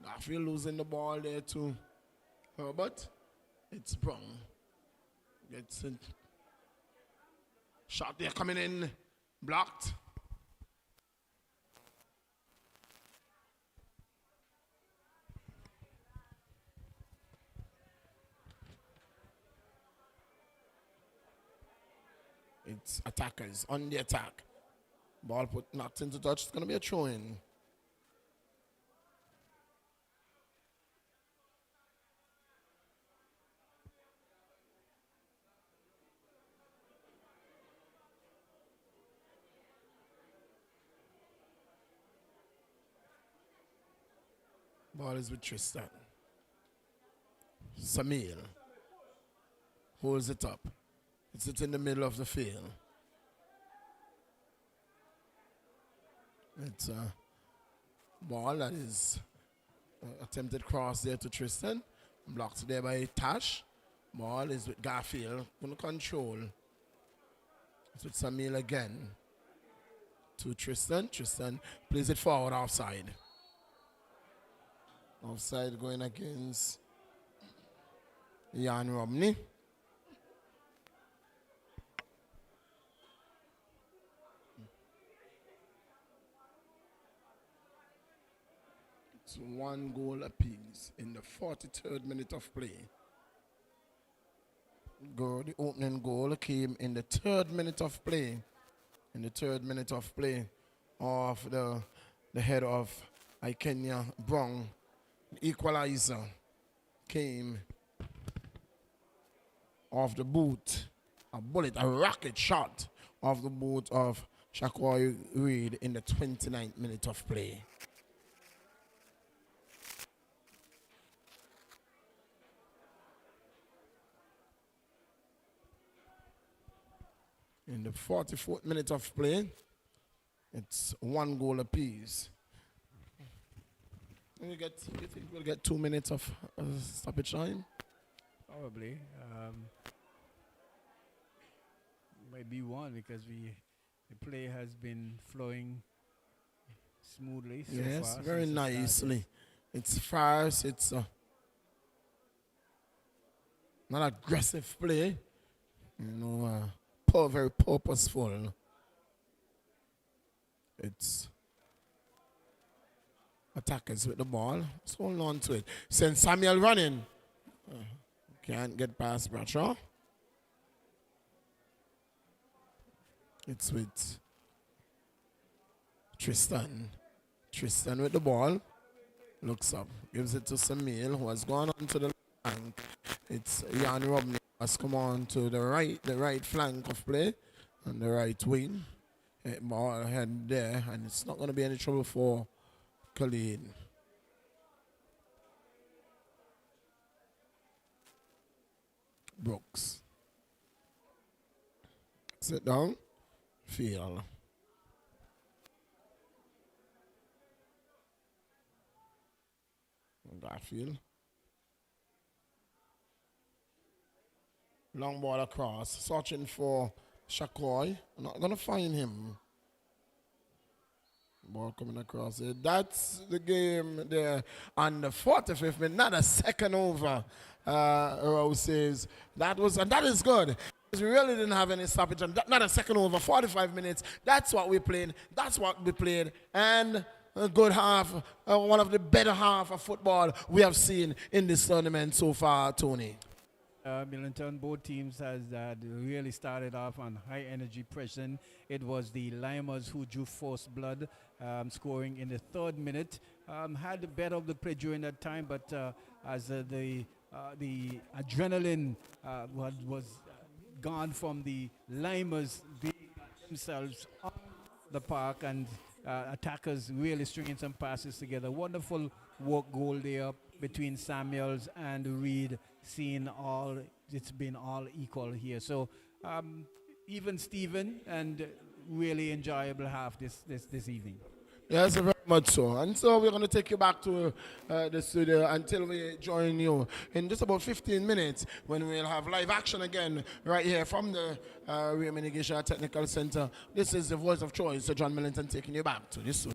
I feel losing the ball there too. But it's Brown. Gets it. Shot there coming in. Blocked. It's attackers on the attack. Ball knocked into touch. It's going to be a throw-in. Ball is with Tristan. Samir holds it up. It's in the middle of the field. It's a ball that is attempted cross there to Tristan. Blocked there by Tash. Ball is with Garfield. Going to control. It's with Samir again. To Tristan. Tristan plays it forward offside. Offside going against Jan Romney. It's 1 goal apiece in the 43rd minute of play. The opening goal came in the 3rd minute of play. In the 3rd minute of play of the head of Ikenya Brown. Equalizer came off the boot, a rocket shot off the boot of Shaquai Reed in the 29th minute of play. In the 44th minute of play, it's 1 goal apiece. You think we'll get 2 minutes of stoppage time? Probably. Might be 1 because the play has been flowing smoothly so far. Yes, very nicely. It's fast. It's not aggressive play. Very purposeful. It's attackers with the ball. Let's hold on to it. Send Samuel running. Can't get past Bradshaw. It's with Tristan. Tristan with the ball. Looks up. Gives it to Samil, who has gone on to the flank. It's Jan Robney has come on to the right flank of play and the right wing. Ball ahead there, and it's not going to be any trouble for Khalid. Brooks. Sit down. Field. Garfield. Long ball across. Searching for Shakoy. Not going to find him. Ball coming across it. That's the game there on the 45th minute. Not a second over. Rose says that was, and that is good. We really didn't have any stoppage. And not a second over, 45 minutes. That's what we played. That's what we played. And a good half, one of the better half of football we have seen in this tournament so far, Tony. Millington, both teams has really started off on high energy pressing. It was the Lymers who drew first blood, scoring in the 3rd minute. Had the better of the play during that time, but as the adrenaline was gone from the Lymers, they got themselves on the park, and attackers really stringing some passes together. Wonderful work goal there between Samuels and Reed. Seeing all, it's been all equal here. So even Steven, and really enjoyable half this evening. Yes, very much so. And so we're going to take you back to the studio until we join you in just about 15 minutes when we'll have live action again right here from the Rehabilitation Technical Center. This is the voice of choice, Sir John Millington, taking you back to this studio.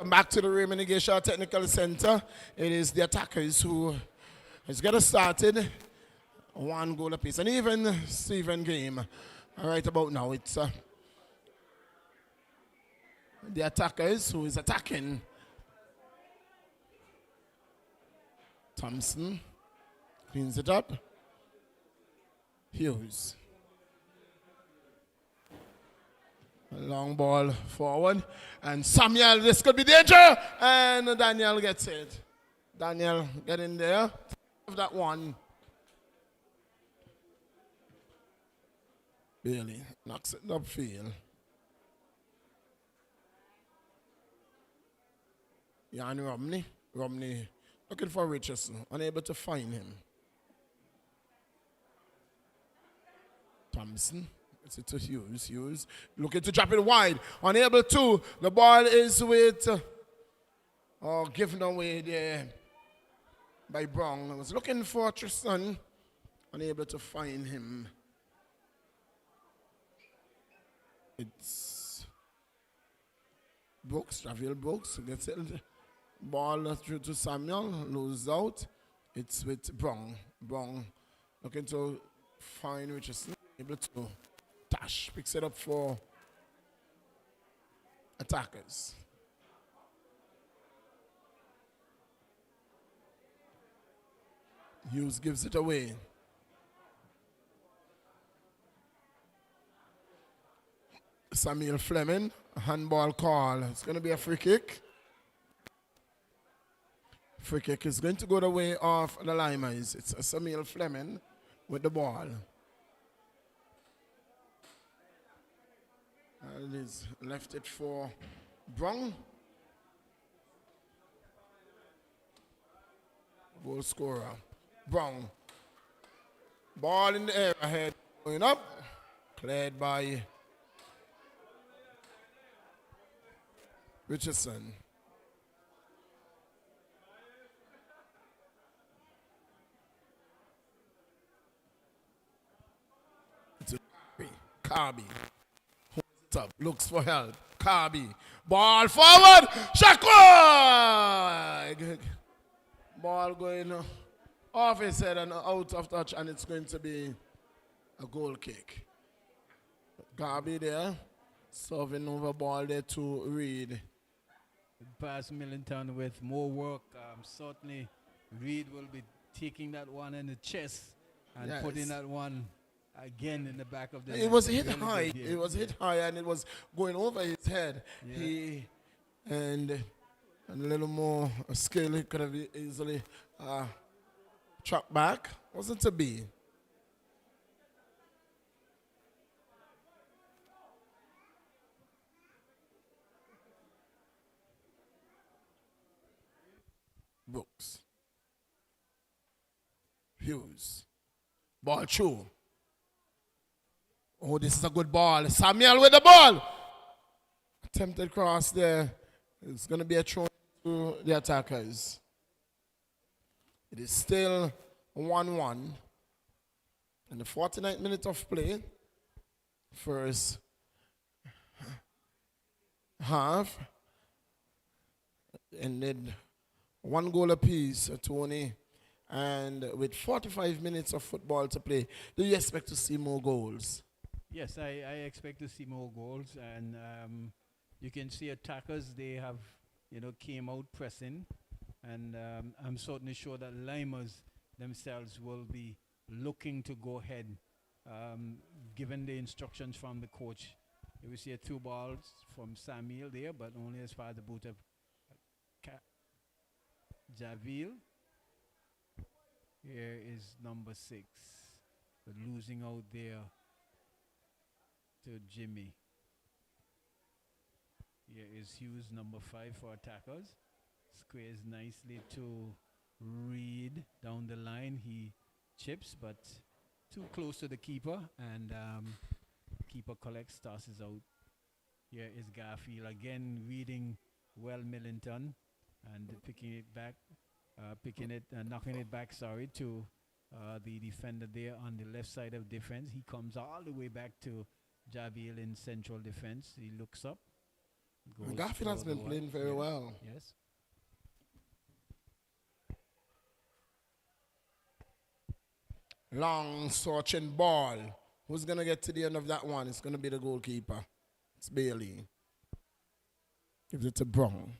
Come back to the Raymond Negation Technical Center. It is the attackers who has got us started. 1 goal apiece. And even Steven game. Right about now, it's the attackers who is attacking. Thompson cleans it up. Hughes. A long ball forward. And Samuel, this could be danger. And Daniel gets it. Daniel, get in there. That one. Bailey knocks it upfield. Jan Romney. Romney looking for Richardson. Unable to find him. Thompson. It's to Hughes. Hughes looking to drop it wide. Unable to. The ball is with given away there by Brown. I was looking for Tristan. Unable to find him. It's Brooks, Javier Brooks gets it. Ball through to Samuel, loses out. It's with Brown. Brown looking to find Richardson. Able to Tash picks it up for attackers. Hughes gives it away. Samuel Fleming, handball call. It's going to be a free kick. Free kick is going to go the way of the Lymers. It's Samuel Fleming with the ball. And he's left it for Brown. Goal scorer. Brown. Ball in the air ahead. Going up. Cleared by Richardson. It's a Carby. Holds it up. Looks for help. Carby. Ball forward. Shakwa! Ball going off his head and out of touch, and it's going to be a goal kick. Carby there. Serving over ball there to Reed. Pass Millington with more work. Certainly, Reed will be taking that one in the chest and putting that one again in the back of the net. It was hit high. It was hit high, and it was going over his head. Yeah. And a little more skill, he could have easily tracked back. Wasn't to be. Brooks. Hughes. Ball through. Oh, this is a good ball. Samuel with the ball. Attempted cross there. It's going to be a throw to the attackers. It is still 1-1. In the 49th minute of play. First half. Ended 1 goal apiece, Tony, and with 45 minutes of football to play, do you expect to see more goals? Yes, I expect to see more goals, and you can see attackers, they have, came out pressing, and I'm certainly sure that Lymers themselves will be looking to go ahead, given the instructions from the coach. We see 2 balls from Samuel there, but only as far as the boot of Javil. Here is number 6. But losing out there to Jimmy. Here is Hughes, number 5 for attackers. Squares nicely to Reed down the line. He chips, but too close to the keeper, and keeper collects, tosses out. Here is Garfield again reading well Millington and picking it back, knocking it back, sorry, to the defender there on the left side of defense. He comes all the way back to Javier in central defense. He looks up. Garfield has been playing very well. Yes. Long searching ball. Who's going to get to the end of that one? It's going to be the goalkeeper. It's Bailey. Gives it to Brown.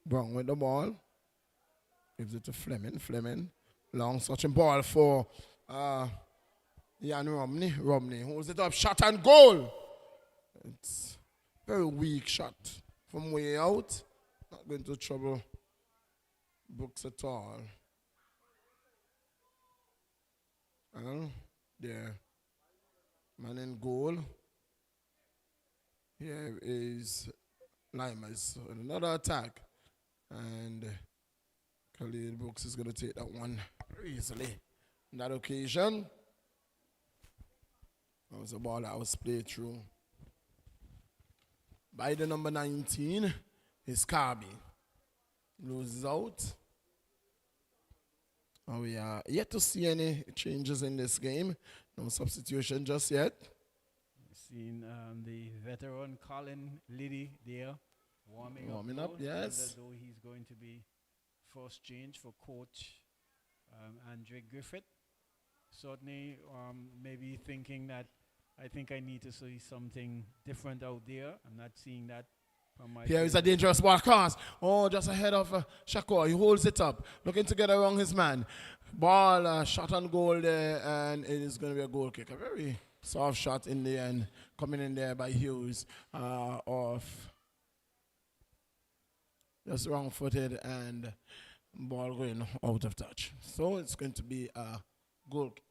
Brown with the ball. Gives it to Fleming. Fleming. Long searching ball for Ian Romney. Romney holds it up. Shot and goal. It's very weak shot from way out. Not going to trouble Brooks at all. Well, there. Man in goal. Here is Lymers. Another attack. And Khalil Brooks is going to take that one easily. On that occasion, that was a ball that was played through by the number 19 is Kirby. Loses out. And we are yet to see any changes in this game. No substitution just yet. Seen the veteran Colin Liddy there warming up, yes. As though he's going to be first change for coach Andre Griffith. Certainly maybe thinking that I think I need to see something different out there. I'm not seeing that from my Here is a dangerous ball cross. Oh, just ahead of Shakur. He holds it up, looking to get around his man. Ball, shot on goal there, and it is going to be a goal kick. A very soft shot in the end, coming in there by Hughes, off. Just wrong-footed, and ball going out of touch. So it's going to be a goal kick.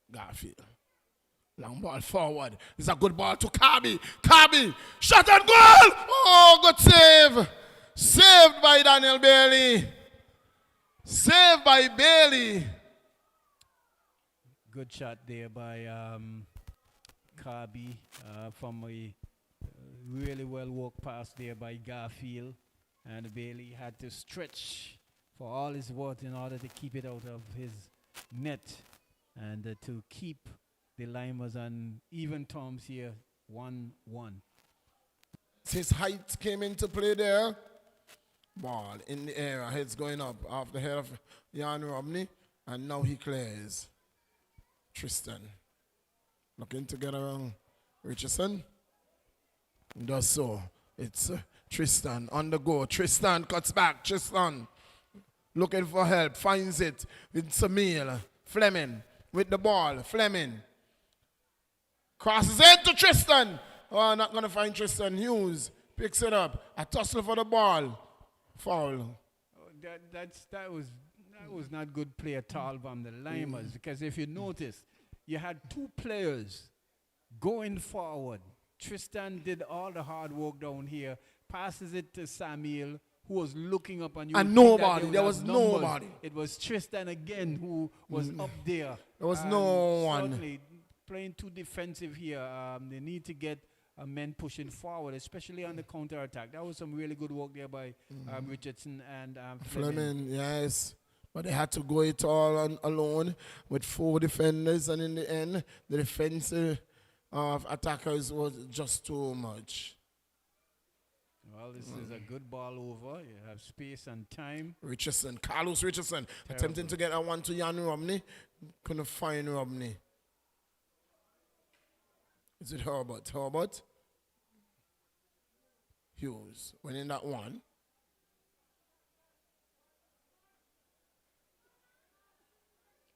Garfield. Long ball forward. It's a good ball to Kirby. Kirby. Shot and goal. Oh, good save. Saved by Daniel Bailey. Saved by Bailey. Good shot there by Kirby from a really well worked pass there by Garfield. And Bailey had to stretch for all his worth in order to keep it out of his net. And to keep the Lymers on even terms here, 1-1. His height came into play there. Ball in the air, head's going up off the head of Jan Romney. And now he clears. Tristan. Looking to get around Richardson. Does so. It's Tristan on the go. Tristan cuts back. Tristan looking for help. Finds it with Samil. Fleming. With the ball, Fleming crosses it to Tristan. Oh, not going to find Tristan. Hughes picks it up. A tussle for the ball. Foul. Oh, that was not good play at all from the Lymers, because if you notice, you had two players going forward. Tristan did all the hard work down here, passes it to Samuel, who was looking up, and you and nobody. There was nobody. It was Tristan again who was up there. There was no one. Certainly playing too defensive here. They need to get men pushing forward, especially on the counter attack. That was some really good work there by Richardson and Fleming. Yes, but they had to go it all alone with 4 defenders, and in the end, the defense of attackers was just too much. Well, this is a good ball over. You have space and time. Richardson, Carlos Richardson, attempting to get a one to Jan Romney. Couldn't find Romney. Is it Herbert? Herbert? Hughes winning that one.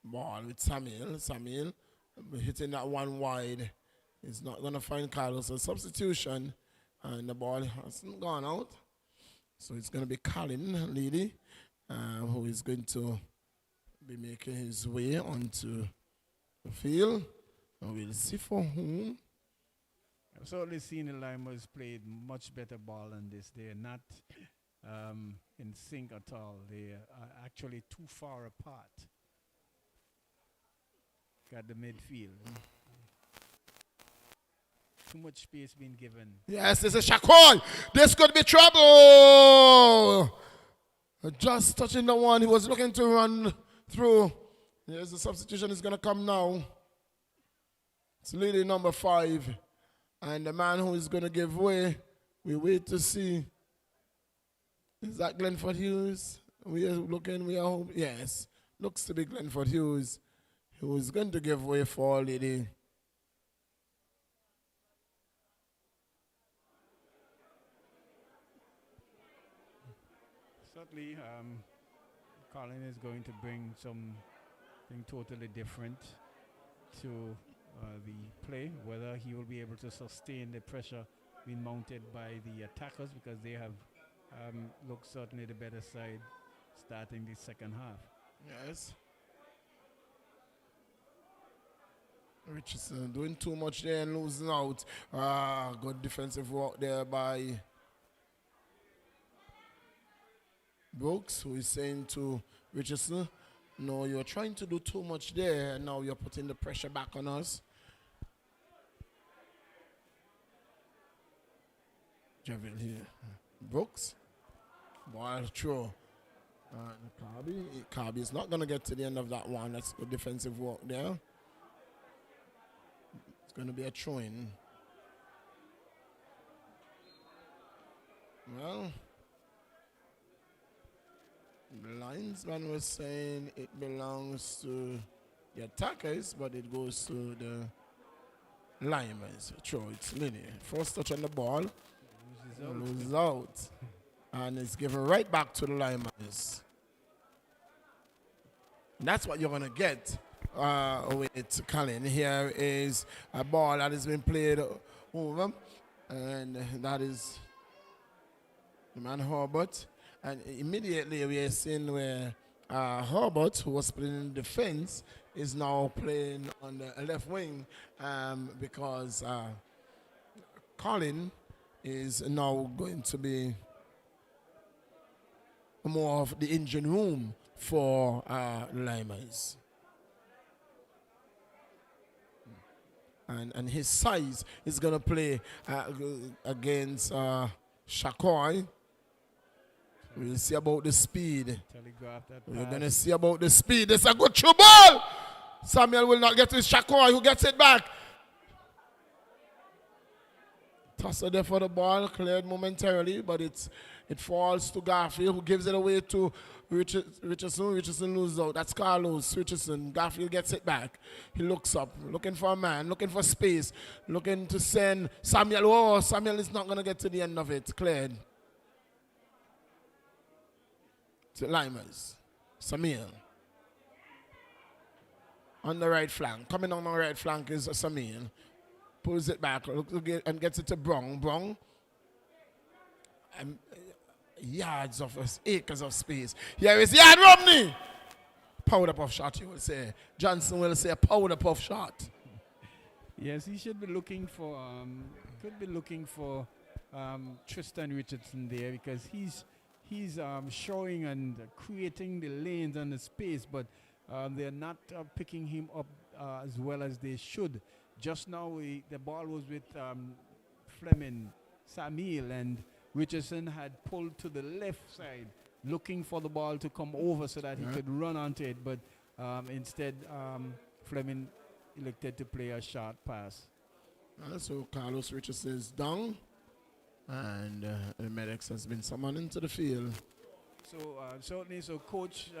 Ball with Samuel. Samuel hitting that one wide. He's not going to find Carlos. A substitution And the ball hasn't gone out. So it's going to be Colin Lady, who is going to be making his way onto the field. And we'll see for whom. I've certainly seen the Lymers played much better ball than this. They're not in sync at all. They are actually too far apart. Got the midfield. Too much space being given. Yes, this is Shakoy. This could be trouble. Just touching the one he was looking to run through. Yes, the substitution is going to come now. It's lady number 5. And the man who is going to give way, we wait to see. Is that Glenford Hughes? We are looking, we are hoping. Yes, looks to be Glenford Hughes, who is going to give way for lady. Certainly, Colin is going to bring something totally different to the play, whether he will be able to sustain the pressure being mounted by the attackers, because they have looked certainly the better side starting the second half. Yes. Richardson doing too much there and losing out. Good defensive work there by Brooks, who is saying to Richardson, no, you're trying to do too much there, and now you're putting the pressure back on us. Javel here. Brooks. Ball throw. Kirby is not going to get to the end of that one. That's good defensive work there. It's going to be a throw-in. Well, the linesman was saying it belongs to the attackers, but it goes to the Lymers. Throw, it's linear. First touch on the ball. Loses out. And it's given right back to the Lymers. That's what you're going to get with Colin. Here is a ball that has been played over. And that is the man Herbert. And immediately we are seeing where Herbert, who was playing in defense, is now playing on the left wing because Colin is now going to be more of the engine room for Lymers. And his size is going to play against Shakoy. We'll see about the speed. We're going to see about the speed. It's a good through ball. Samuel will not get to Shakoy, who gets it back. Tosser there for the ball, cleared momentarily, but it falls to Garfield, who gives it away to Richardson. Richardson loses out. That's Carlos Richardson. Garfield gets it back. He looks up, looking for a man, looking for space, looking to send Samuel. Oh, Samuel is not going to get to the end of it. Cleared. To Lymers. Samuel. On the right flank. Coming on the right flank is Samuel. Pulls it back and gets it to Brong. Brong. Yards of acres of space. Here is Yard Romney. Powder puff shot, you will say. Johnson will say a powder puff shot. Yes, he should be looking for, could be looking for Tristan Richardson there, because he's showing and creating the lanes and the space, but they're not picking him up as well as they should. Just now, the ball was with Fleming, Samuel, and Richardson had pulled to the left side, looking for the ball to come over so that he could run onto it. But instead, Fleming elected to play a short pass. So Carlos Richardson is down, and the medics has been summoned into the field. So certainly, Coach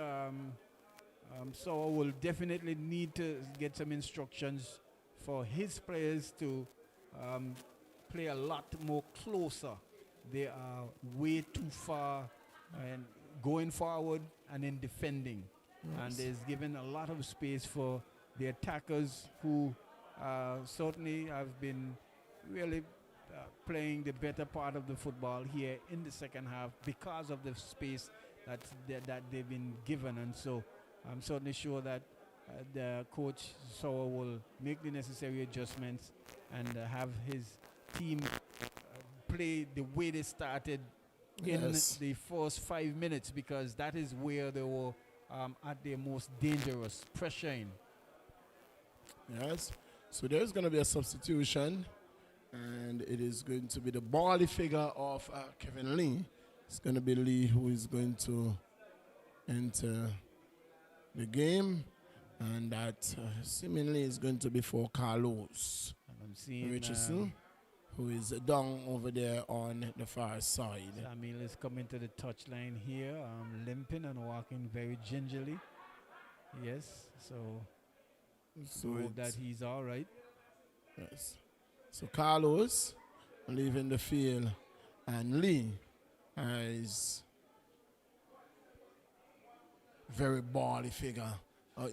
Sauer will definitely need to get some instructions for his players to play a lot more closer. They are way too far and going forward and in defending. Yes. And there's given a lot of space for the attackers, who certainly have been really playing the better part of the football here in the second half because of the space that they've been given. And so I'm certainly sure that the coach Sauer will make the necessary adjustments and have his team play the way they started in the first 5 minutes, because that is where they were at their most dangerous, pressuring. Yes. So there's going to be a substitution, and it is going to be the bally figure of Kevin Lee. It's going to be Lee who is going to enter the game, and that seemingly is going to be for Carlos. And I'm seeing Richardson, who is down over there on the far side. Samuel is coming to the touchline here, limping and walking very gingerly. Yes, so hope that he's all right. Yes. So Carlos leaving the field, and Lee is very bally figure.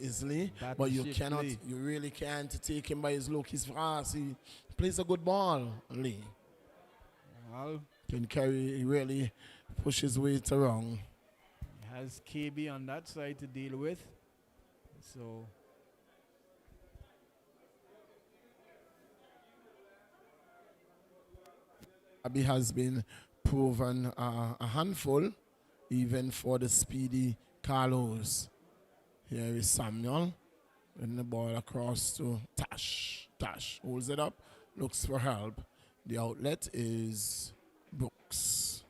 Is Lee, but you cannot, you really can't take him by his look. He's fast. He plays a good ball, Lee. Well, can carry, he really pushes weight around. He has KB on that side to deal with. So Abby has been proven a handful, even for the speedy Carlos. Here is Samuel, and the ball across to Tash. Tash holds it up, looks for help. The outlet is Brooks.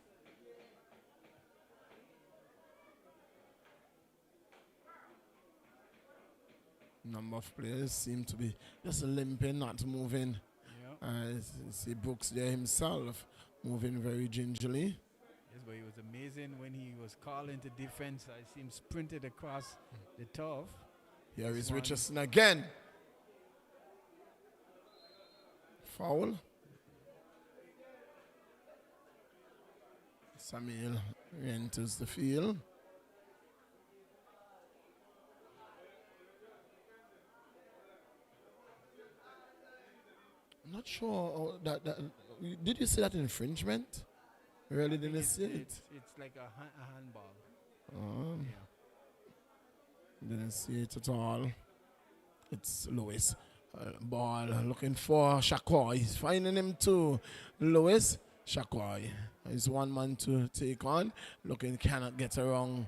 Number of players seem to be just limping, not moving. See Brooks there himself, moving very gingerly. Yes, but it was amazing when he was called into defense. I see him sprinted across the turf. Here is Richardson again. Foul. Samuel enters the field. I'm not sure that did you see that infringement? Really didn't see it. It's like a handball. Didn't see it at all. It's Lewis. Ball looking for Shakoy. He's finding him too. Lewis. Shakoy. He's one man to take on. Looking cannot get around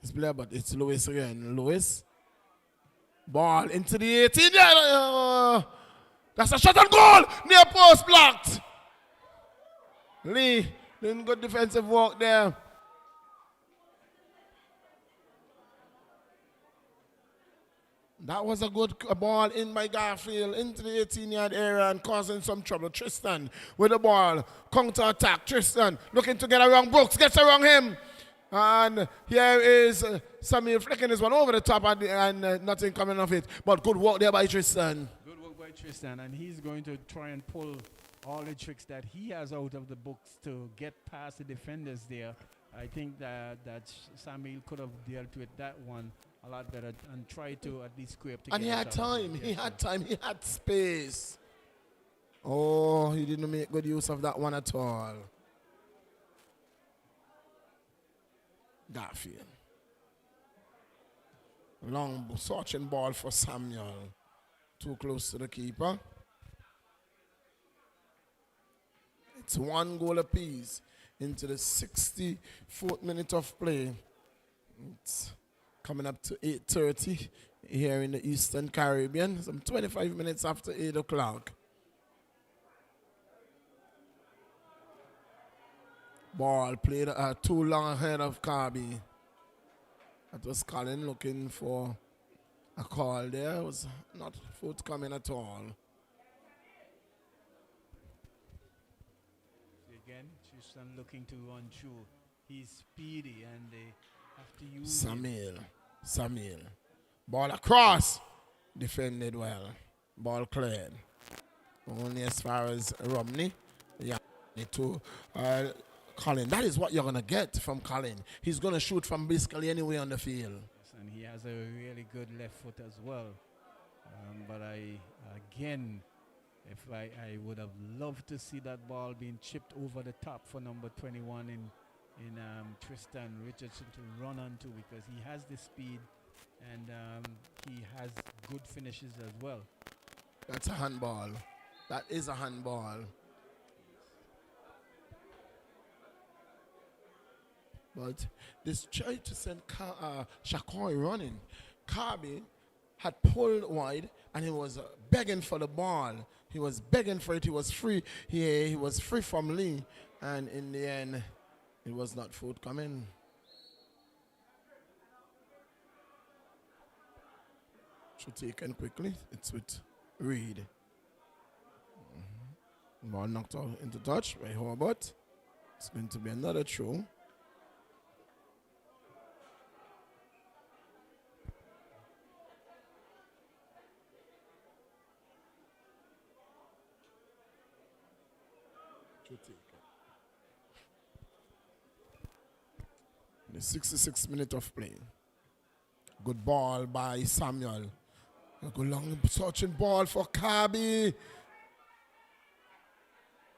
his player, but it's Lewis again. Lewis. Ball into the 18. That's a shot on goal. Near post blocked. Lee doing good defensive work there. That was a good ball in by Garfield into the 18-yard area and causing some trouble. Tristan with the ball. Counter attack. Tristan looking to get around Brooks. Gets around him. And here is Samuel flicking this one over the top and nothing coming of it. But good work there by Tristan. Good work by Tristan. And he's going to try and pull all the tricks that he has out of the books to get past the defenders there. I think that Samuel could have dealt with that one a lot better and tried to at least scrape together. And he had time. He had time. He had space. Oh, he didn't make good use of that one at all. Garfield. Long searching ball for Samuel. Too close to the keeper. It's 1 goal apiece into the 64th minute of play. It's coming up to 8:30 here in the Eastern Caribbean. Some 25 minutes after 8 o'clock. Ball played too long ahead of Kirby. That was Colin looking for a call there. It was not forthcoming at all. Again, Tristan looking to run through. He's speedy and they have to use Samuel. Ball across. Defended well. Ball cleared. Only as far as Romney. Yeah, to Colin. That is what you're going to get from Colin. He's going to shoot from basically anywhere on the field. Yes, and he has a really good left foot as well. But again, I would have loved to see that ball being chipped over the top for number 21 in Tristan Richardson to run onto, because he has the speed and he has good finishes as well. That's a handball. That is a handball. But this try to send Shakoi running. Kirby had pulled wide and he was begging for the ball. He was begging for it. He was free. He was free from Lee. And in the end, it was not forthcoming. Should taken quickly. It's with Reed. Ball knocked out into touch by Hobart. It's going to be another throw. The 66th minute of play. Good ball by Samuel. A good long searching ball for Kirby.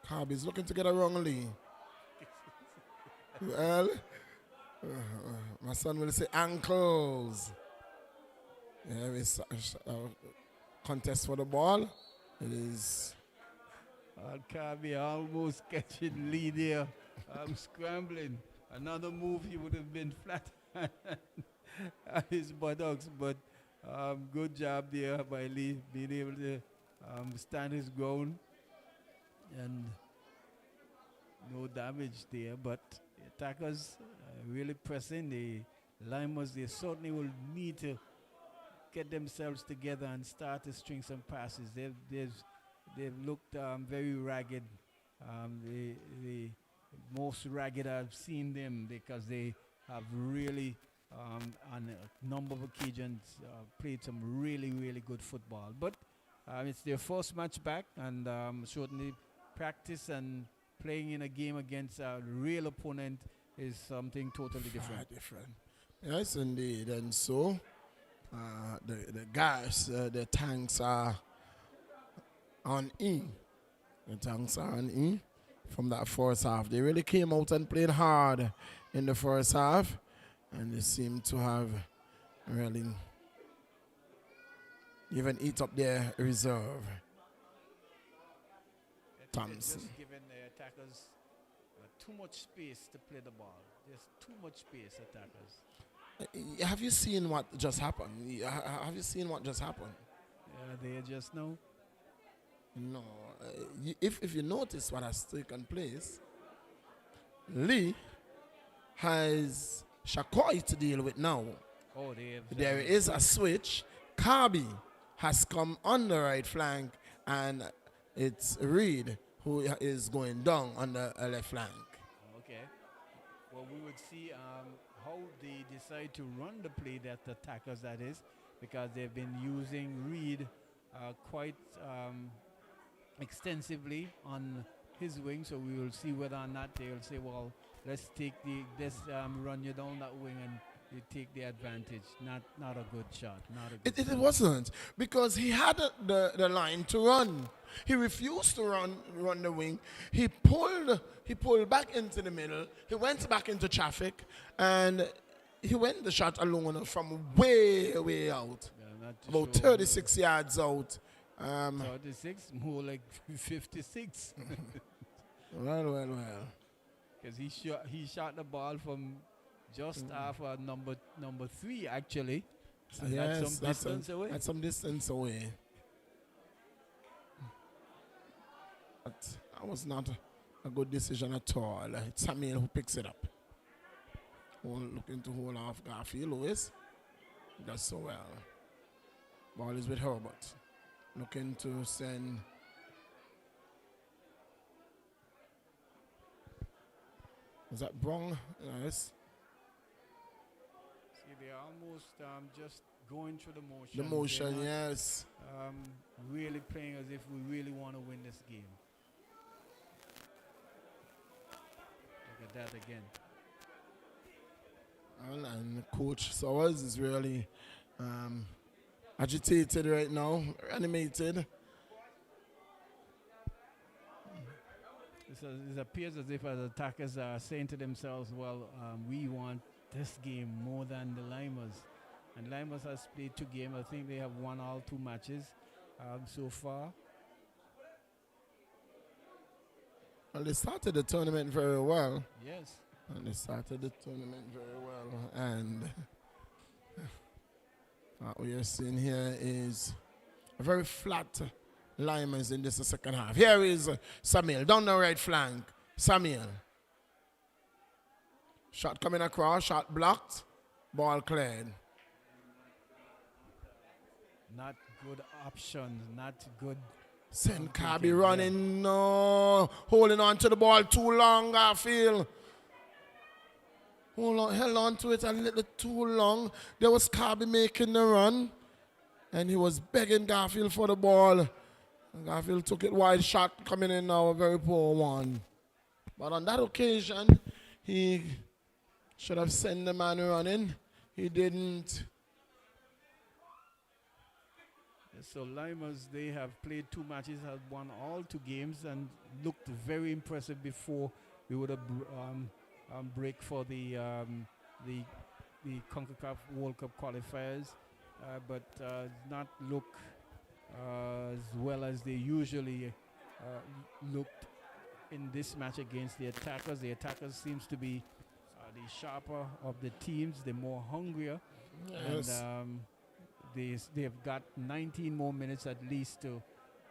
Kirby's looking to get a wrongly. Well, my son will say ankles. Yeah, it's a contest for the ball. It is. Kirby almost catching Lee there. Scrambling. Another move, he would have been flat at his buttocks, but good job there by Lee, being able to stand his ground, and no damage there. But the attackers really pressing. The Lymers, they certainly will need to get themselves together and start to string some passes. They've looked very ragged. The most ragged I've seen them, because they have really, on a number of occasions, played some really, really good football. But it's their first match back, and certainly practice and playing in a game against a real opponent is something totally different. Yes, indeed. And so the guys, the tanks are on E. The tanks are on E from that first half. They really came out and played hard in the first half, and they seem to have really even eat up their reserve. Thompson. Just giving the attackers too much space to play the ball. There's too much space, attackers. Have you seen what just happened? Have you seen what just happened? They just know. No. If you notice what has taken place, Lee has Shakoi to deal with now. Oh, there is a switch. Kirby has come on the right flank, and it's Reed who is going down on the left flank. Okay. Well, we would see how they decide to run the play, that the attackers, that is, because they've been using Reed quite extensively on his wing. So we will see whether or not they will say, well, let's run you down that wing and you take the advantage. Not a good shot. It wasn't, because he had the line to run. He refused to run the wing. He pulled back into the middle. He went back into traffic, and he went the shot alone from way out, about 36 yards out. 36, more like 56. Well. Because he shot the ball from just after number 3, actually. So yes, that's some distance away. That's some distance away. But that was not a good decision at all. It's Samuel who picks it up. Looking to hold off Garfield Lewis. Does so well. Ball is with Herbert. Looking to send. Is that Brong? Yes. See, they're almost just going through the motion. The motion, yes. Really playing as if we really want to win this game. Look at that again. And Coach Sowers is really agitated right now, animated. It appears as if the attackers are saying to themselves, well, we want this game more than the Lymers. And Lymers has played 2 games. I think they have won all 2 matches so far. Well, they started the tournament very well. Yes. And they started the tournament very well. And what we are seeing here is a very flat Lymers in this second half. Here is Samuel down the right flank. Samuel. Shot coming across, shot blocked, ball cleared. Not good options, not good. Send Kirby running, no, holding on to the ball too long, Garfield. Held on to it a little too long. There was Kirby making the run, and he was begging Garfield for the ball. And Garfield took it wide, shot coming in now, a very poor one. But on that occasion, he should have sent the man running. He didn't. So Lymers, they have played 2 matches, have won all 2 games, and looked very impressive before we would have break for the CONCACAF World Cup qualifiers, but not look as well as they usually looked in this match against the attackers. The attackers seems to be the sharper of the teams, the more hungrier, Yes. and they've got 19 more minutes at least to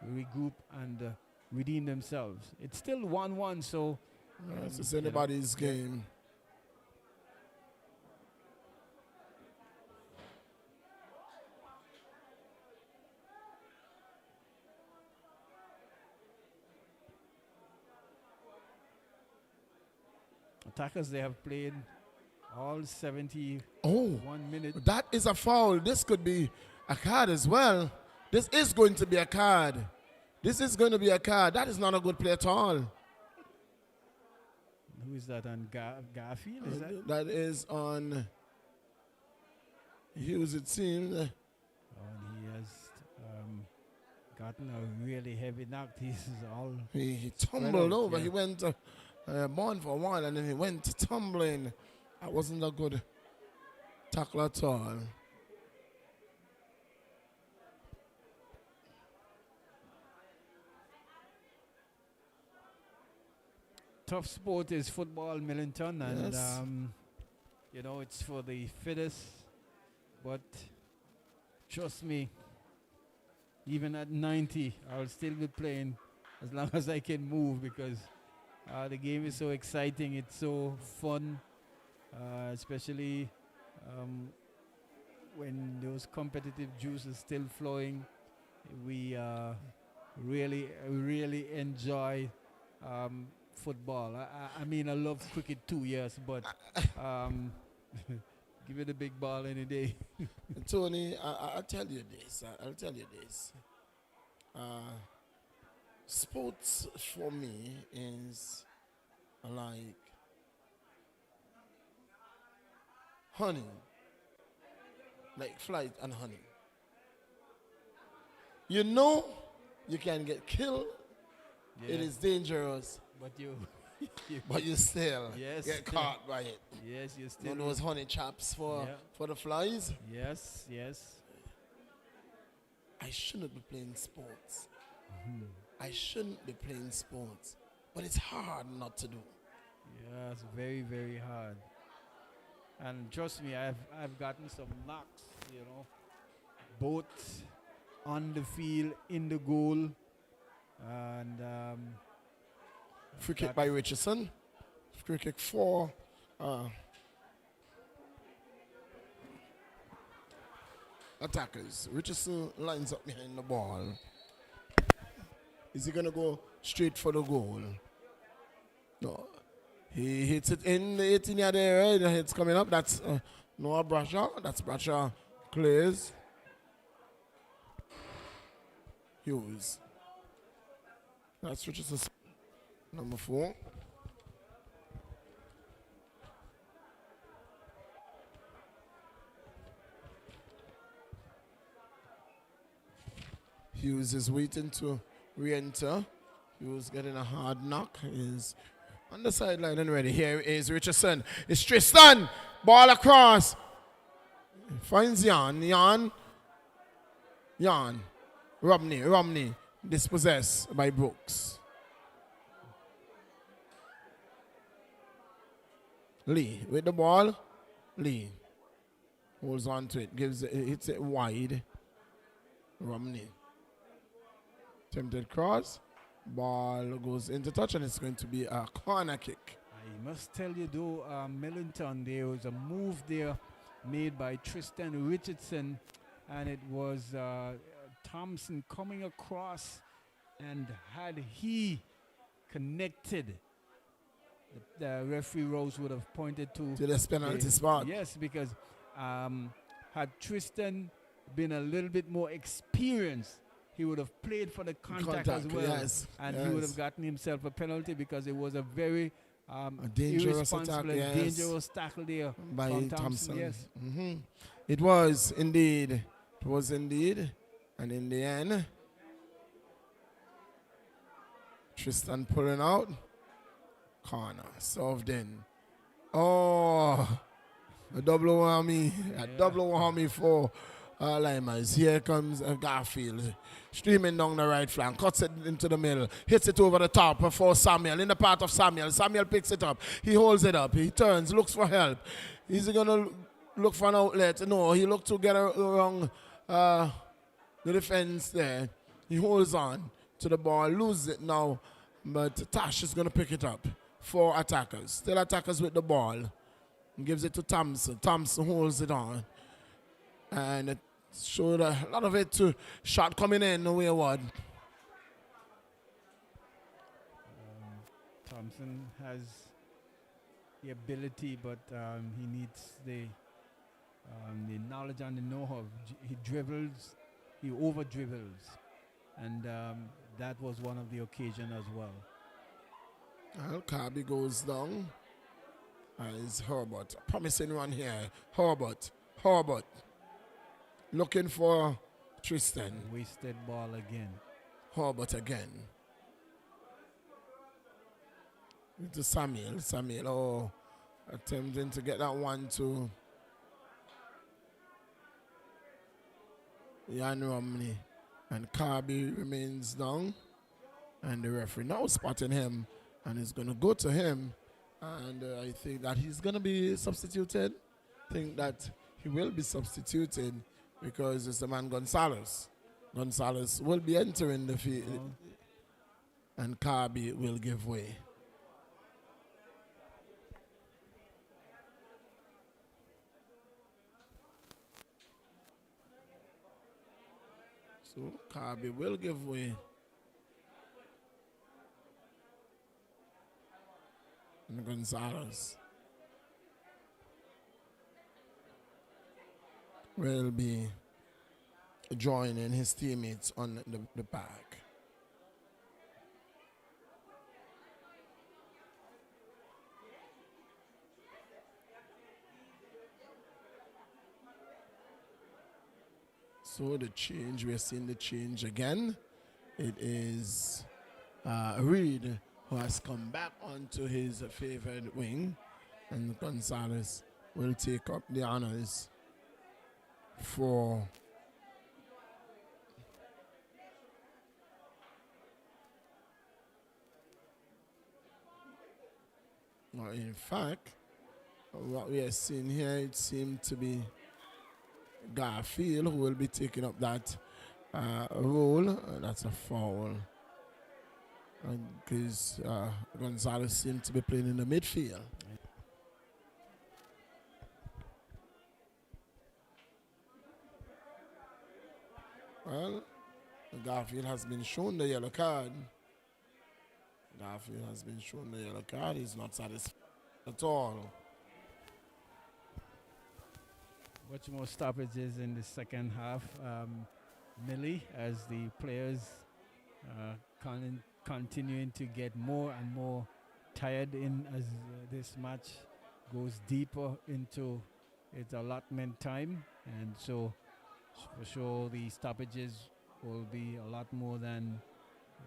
regroup and redeem themselves. It's still 1-1, so It's anybody's game. attackers, they have played all 71 minutes. That is a foul. This could be a card as well. This is going to be a card. This is going to be a card. That is not a good play at all. Who is that on Garfield? Is that? That is on Hughes, it seems. And he has gotten a really heavy knock. This is all. He tumbled over. Yeah. He went born for a while and then he went tumbling. That wasn't a good tackle at all. Tough sport is football, Millington, and Yes. you know, it's for the fittest. But trust me, even at 90, I'll still be playing as long as I can move, because the game is so exciting. It's so fun, especially when those competitive juices still flowing. We really enjoy football. I mean, I love cricket too, yes, but give me the big ball any day. Tony, I'll tell you this. I'll tell you this. Sports for me is like honey, like flight and honey. You know you can get killed. Yeah. It is dangerous, But you, but you still Yes. get caught by it. yes, you You still. know those honey traps for the flies? Yes, yes. I shouldn't be playing sports. I shouldn't be playing sports. But it's hard not to do. Yeah, it's very, very hard. And trust me, I've gotten some knocks, you know, both on the field, in the goal, and Free kick by Richardson. Free kick for attackers. Richardson lines up behind the ball. Is he going to go straight for the goal? No. He hits it in the 18-yard area. The hits coming up. That's Noah Bradshaw. That's Bradshaw clears. Hughes. That's Richardson. Number 4. Hughes is waiting to re-enter. He was getting a hard knock. He's on the sideline and ready. Here is Richardson. It's Tristan. Ball across. Finds Jan. Jan. Romney. Dispossessed by Brooks. Lee with the ball. Lee holds on to it. Hits it wide. Romney. Attempted cross. Ball goes into touch and it's going to be a corner kick. I must tell you though, Millington, there was a move there made by Tristan Richardson, and it was Thompson coming across, and had he connected, the referee Rose would have pointed to this penalty spot. Yes, because had Tristan been a little bit more experienced, he would have played for the contact as well. Yes, and he would have gotten himself a penalty because it was a very a dangerous attack, dangerous tackle there by from Thompson. Yes. It was indeed. And in the end, Tristan pulling out. Corner. Served in. Oh, a double whammy. A double whammy for Lymers. Here comes Garfield. Streaming down the right flank. Cuts it into the middle. Hits it over the top for Samuel. In the path of Samuel. Samuel picks it up. He holds it up. He turns. Looks for help. Is he going to look for an outlet? No. He looked to get around the defense there. He holds on to the ball. Loses it now. But Tash is going to pick it up. 4 attackers. Still attackers with the ball. Gives it to Thompson. Thompson holds it on. And it showed a lot of it to shot coming in the wayward. Thompson has the ability, but he needs the knowledge and the know-how. He dribbles, he over-dribbles. And that was one of the occasions as well. Well, Kirby goes down. It's Herbert. Promising run here. Herbert. Looking for Tristan. Wasted ball again. Herbert again. To Samuel. Attempting to get that one to Jan Romney. And Kirby remains down. And the referee now spotting him. And is going to go to him. And I think that he's going to be substituted. I think that he will be substituted because it's the man Gonzalez. Gonzalez will be entering the field. And Kirby will give way. So Kirby will give way. And Gonzalez will be joining his teammates on the back. So the change, we are seeing the change again. It is Reed who has come back onto his favored wing, and Gonzalez will take up the honors for in fact, what we are seeing here, it seemed to be Garfield who will be taking up that role. That's a foul. Because Gonzalez seemed to be playing in the midfield. Well, Garfield has been shown the yellow card. He's not satisfied at all. Much more stoppages in the second half. Millie, as the players continuing to get more and more tired in as this match goes deeper into its allotment time, and so for sure the stoppages will be a lot more than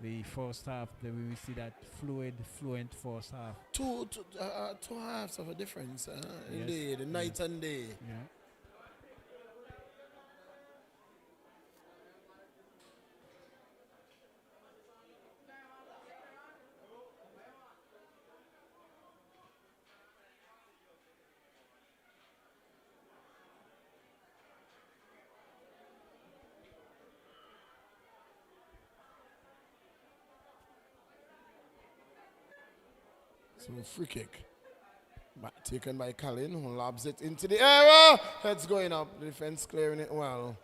the first half. Then we see that fluent first half. Two halves of a difference, Yes. indeed, night and day. Yeah. So free kick. Taken by Colin, who lobs it into the area. Heads going up. The defense clearing it well.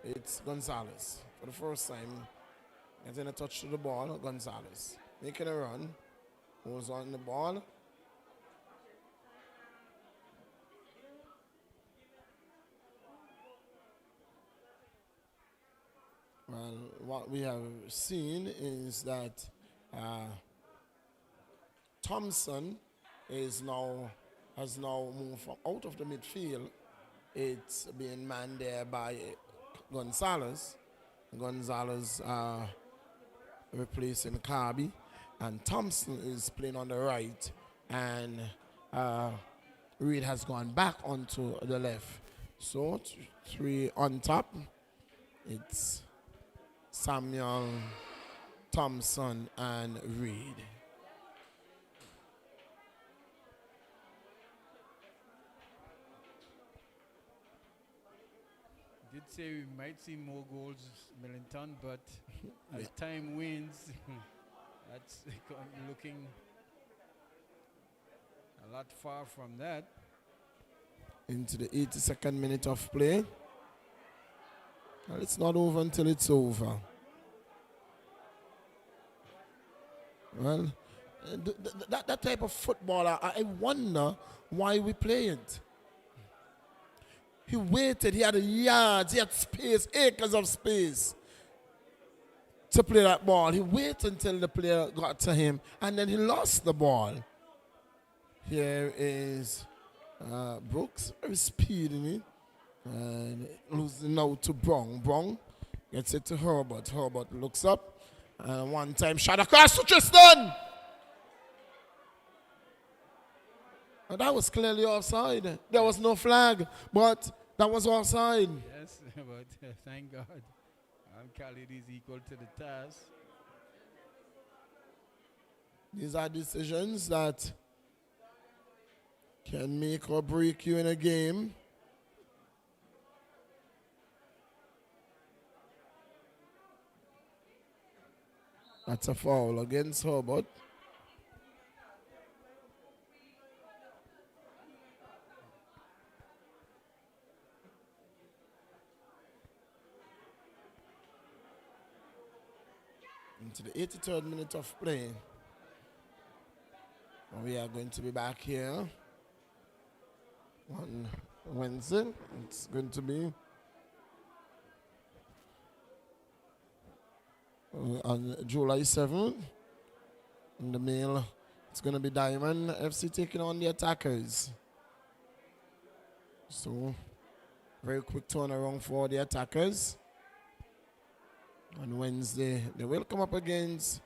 It's Gonzalez. For the first time, getting a touch to the ball. Gonzalez making a run. Who's on the ball? Well, what we have seen is that Thompson has now moved from out of the midfield. It's being manned there by Gonzalez. Gonzalez replacing Kirby, and Thompson is playing on the right, and Reed has gone back onto the left. So three on top. It's Samuel, Thompson, and Reed. Did say we might see more goals, Millington, but as time wins, that's looking a lot far from that. Into the 82nd minute of play. Well, it's not over until it's over. Well, that type of football, I wonder why we play it. He waited, he had yards, he had space, acres of space to play that ball. He waited until the player got to him, and then he lost the ball. Here is Brooks, very speedy in it. And losing now to Brong. Brong gets it to Herbert. Herbert looks up, and one time shot across to Tristan. And that was clearly offside. There was no flag, but that was offside. Yes, but thank God. Khalid is equal to the task. These are decisions that can make or break you in a game. That's a foul against Herbert. Into the 83rd minute of play. We are going to be back here on Wednesday. It's going to be on July 7th. In the male, it's going to be Diamond FC taking on the Attackers. So, very quick turnaround for the Attackers. On Wednesday, they will come up against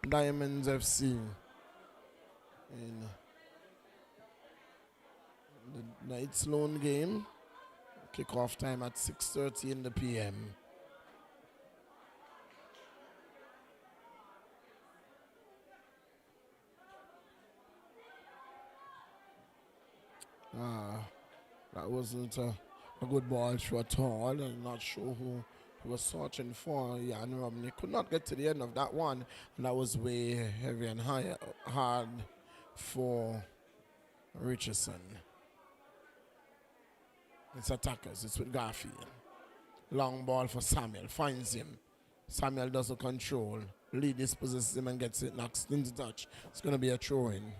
Diamonds FC in the night's lone game. Kickoff time at 6:30 in the PM. That wasn't a good ball through at all. I'm not sure who was searching for. Jan Romney could not get to the end of that one, and that was way heavy and hard for Richardson. It's Attackers. It's with Garfield. Long ball for Samuel. Finds him. Samuel doesn't control. Lee dispossesses him and gets it knocks into touch. It's going to be a throw-in.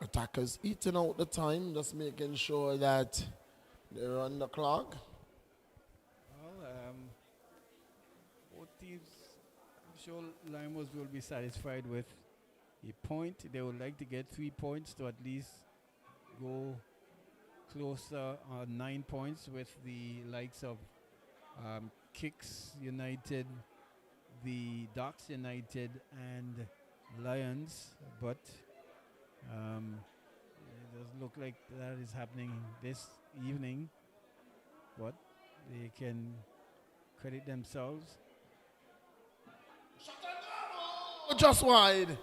Attackers eating out the time, just making sure that they're on the clock. Well, both teams sure Lymers will be satisfied with a point. They would like to get 3 points to at least go closer 9 points with the likes of Kicks United, the Docks United, and Lions. But it does look like that is happening this evening. But they can credit themselves. Just wide.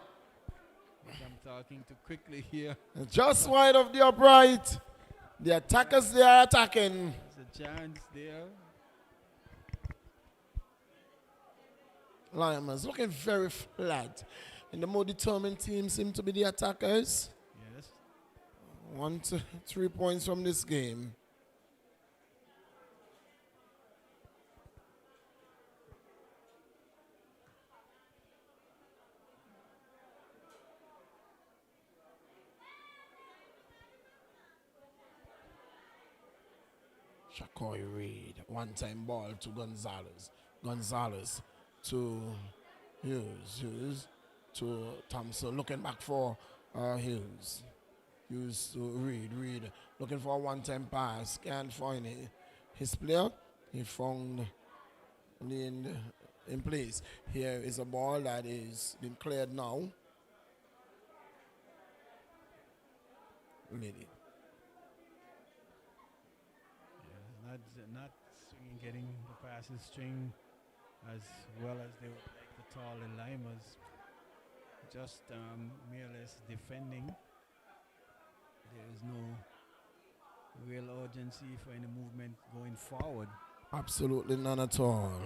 I'm talking too quickly here. Just wide of the upright. The attackers, they are attacking. There's a chance there. Lymers looking very flat. And the more determined team seem to be the attackers. Yes. 1 to 3 points from this game. Shakoy Reed, one-time ball to Gonzalez. Gonzalez to Hughes to Thompson, looking back for Hughes. Hughes to Reed looking for a one-time pass, can't find it. His player, he found in place. Here is a ball that is been cleared now. Lady. Not swinging, getting the passes string as well as they would like the tall and Lymers. Just more or less defending. There is no real urgency for any movement going forward. Absolutely none at all.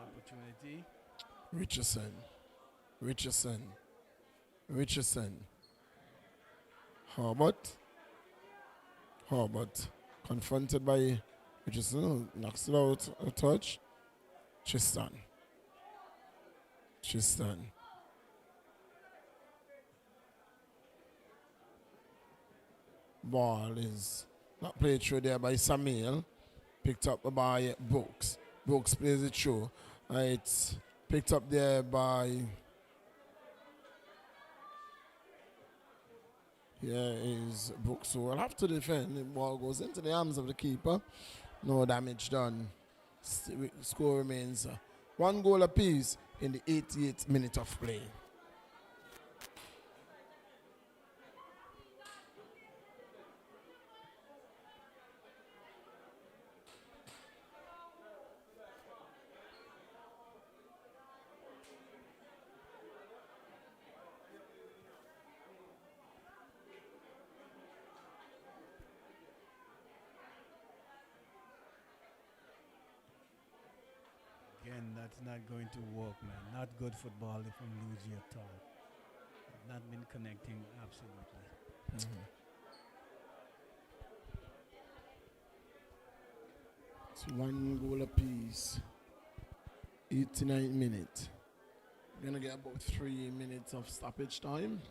Opportunity. Richardson. Harbert. Confronted by Richardson. Knocks it out a touch. Tristan. Ball is not played through there by Samuel. Picked up by Brooks. Brooks plays it through. It's picked up there by. Here is Brooks. So we'll have to defend. The ball goes into the arms of the keeper. No damage done. Score remains 1 goal apiece in the 88th minute of play. Again, that's not going to work, man. Not good football if I'm losing at all. Not been connecting absolutely. It's 1 goal apiece. 89 minutes. We're gonna get about 3 minutes of stoppage time.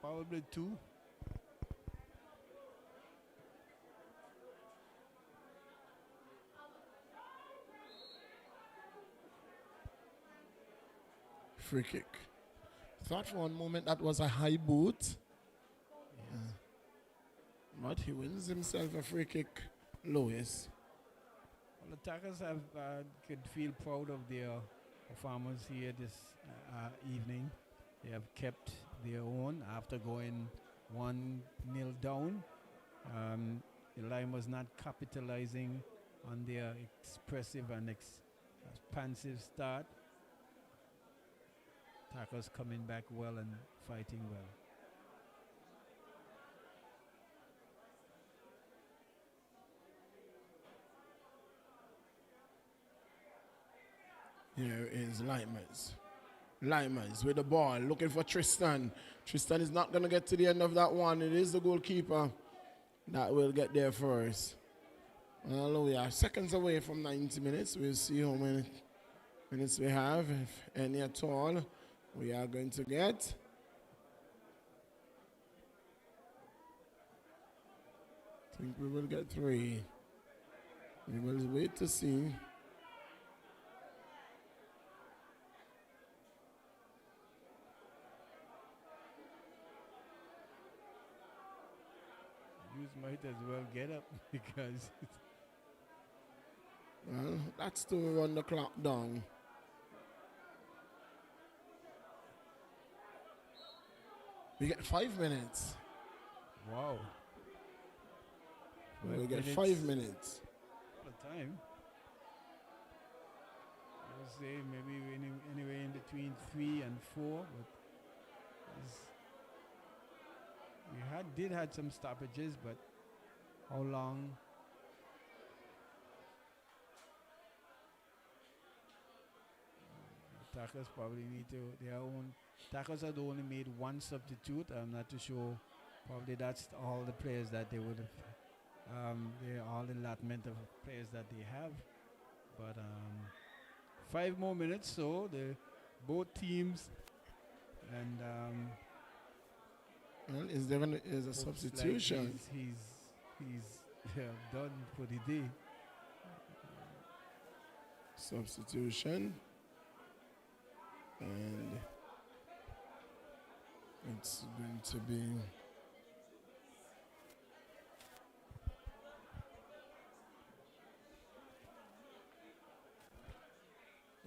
Probably 2. Free kick. Thought for one moment that was a high boot. Yes. But he wins himself a free kick, Lewis. Well, the attackers could feel proud of their performance here this evening. They have kept their own after going 1-0 down. The Lymers not capitalizing on their expressive and expansive start. Attackers coming back well and fighting well. Here is Lymers. Lymers with the ball, looking for Tristan. Tristan is not going to get to the end of that one. It is the goalkeeper that will get there first. Well, we are seconds away from 90 minutes. We'll see how many minutes we have, if any at all, we are going to get. I think we will get 3. We will wait to see. You might as well get up because. Well, that's to run the clock down. We get 5 minutes. Wow. We get 5 minutes. What a time. I would say maybe anywhere in between 3 and 4, but we did have some stoppages, but how long? Attackers probably need their own. Attackers had only made 1 substitute. I'm not too sure. Probably that's all the players that they would have. They're all the allotment of players that they have. But 5 more minutes, so both teams and. Well, is a substitution? Like he's done for the day. Substitution. And it's going to be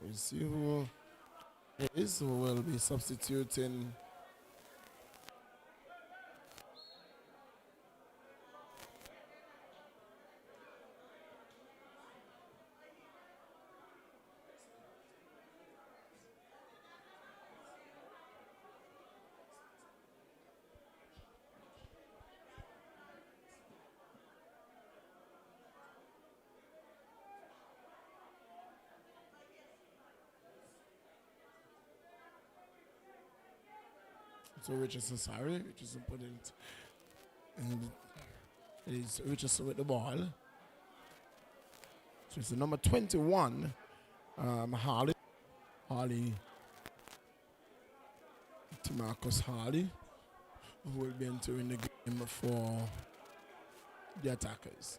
we'll see who it is who will be substituting. So Richardson put it, and it's Richardson with the ball. So it's the number 21, Harley to Marcus Harley, who will be entering the game for the attackers.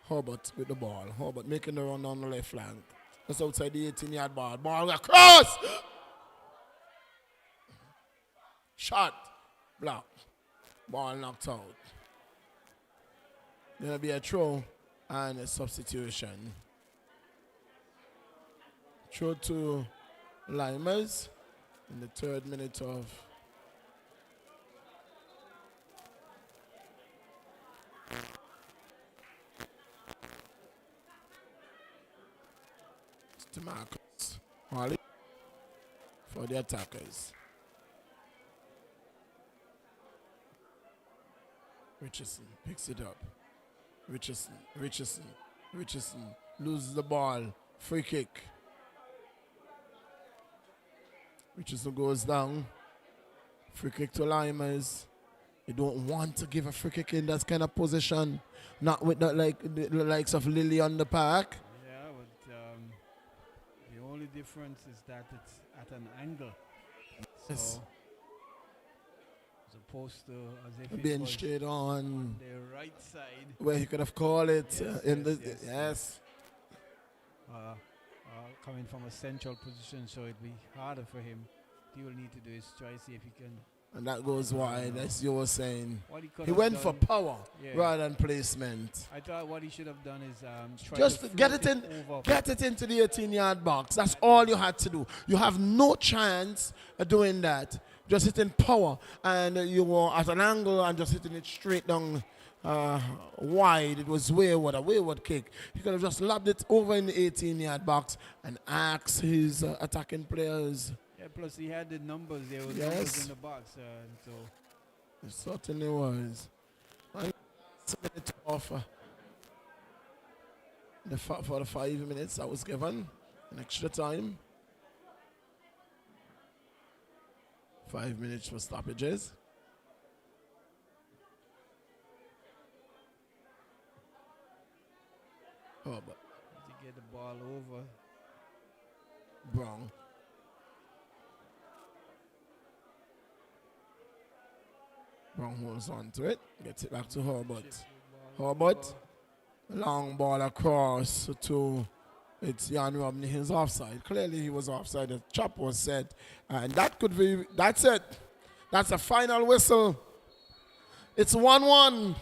Herbert with the ball. Herbert making the run on the left flank. That's outside the 18-yard ball. Ball across! Shot, block, ball knocked out. There'll be a throw and a substitution. Throw to Lymers in the 3rd minute of to Marcus Harley for the attackers. Richardson picks it up. Richardson loses the ball. Free kick. Richardson goes down. Free kick to Lymers. You don't want to give a free kick in that kind of position. Not with the likes of Lily on the park. Yeah, but the only difference is that it's at an angle. Yes. So, as opposed to as if Being it was straight on the right side. where he could have called it Yes. Coming from a central position, so it'd be harder for him. He will need to do is try see if he can. And that goes wide, as you were saying. He He went for power Yeah. rather than placement. I thought what he should have done is try Just to get float it in, over. get it into the 18-yard box. That's all you had to do. You have no chance of doing that. Just hitting power, and you were at an angle and just hitting it straight down wide. It was a wayward kick. He could have just lobbed it over in the 18-yard box and asked his attacking players. Yeah, plus he had the numbers there with Yes. numbers in the box, so It certainly was. Minute off for the 5 minutes that was given, an extra time. 5 minutes for stoppages. Oh, but to get the ball over. Brown. Brown holds on to it. Gets it back to Herbert. Herbert. Long ball across to it's Jan Robney. He's offside. Clearly he was offside. The chop was set. And that could be, that's it. That's a final whistle. It's 1-1.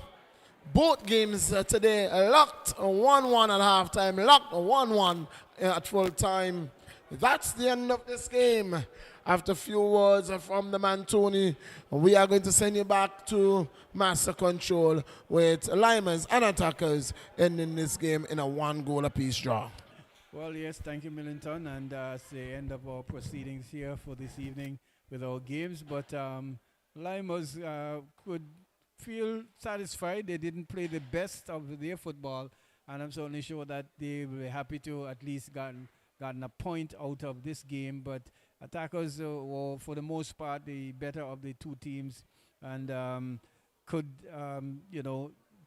Both games today locked 1-1 at halftime, locked 1-1 at full time. That's the end of this game. After a few words from the man Tony, we are going to send you back to Master Control with Lymers and Attackers ending this game in a 1-goal apiece draw. Well, yes, thank you, Millington. And it's the end of our proceedings here for this evening with our games. But Lymers could feel satisfied. They didn't play the best of their football, and I'm certainly sure that they will be happy to at least gotten a point out of this game. But Attackers were, for the most part, the better of the two teams, and could,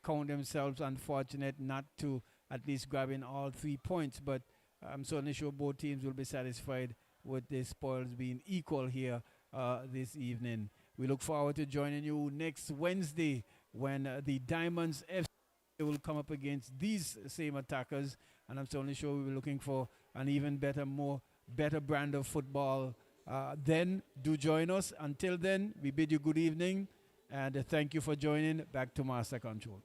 count themselves unfortunate not to at least grabbing all 3 points. But I'm certainly sure both teams will be satisfied with the spoils being equal here this evening. We look forward to joining you next Wednesday when the Diamonds FC will come up against these same Attackers. And I'm certainly sure we'll be looking for an even better brand of football. Then do join us. Until then, we bid you good evening and thank you for joining. Back to Master Control.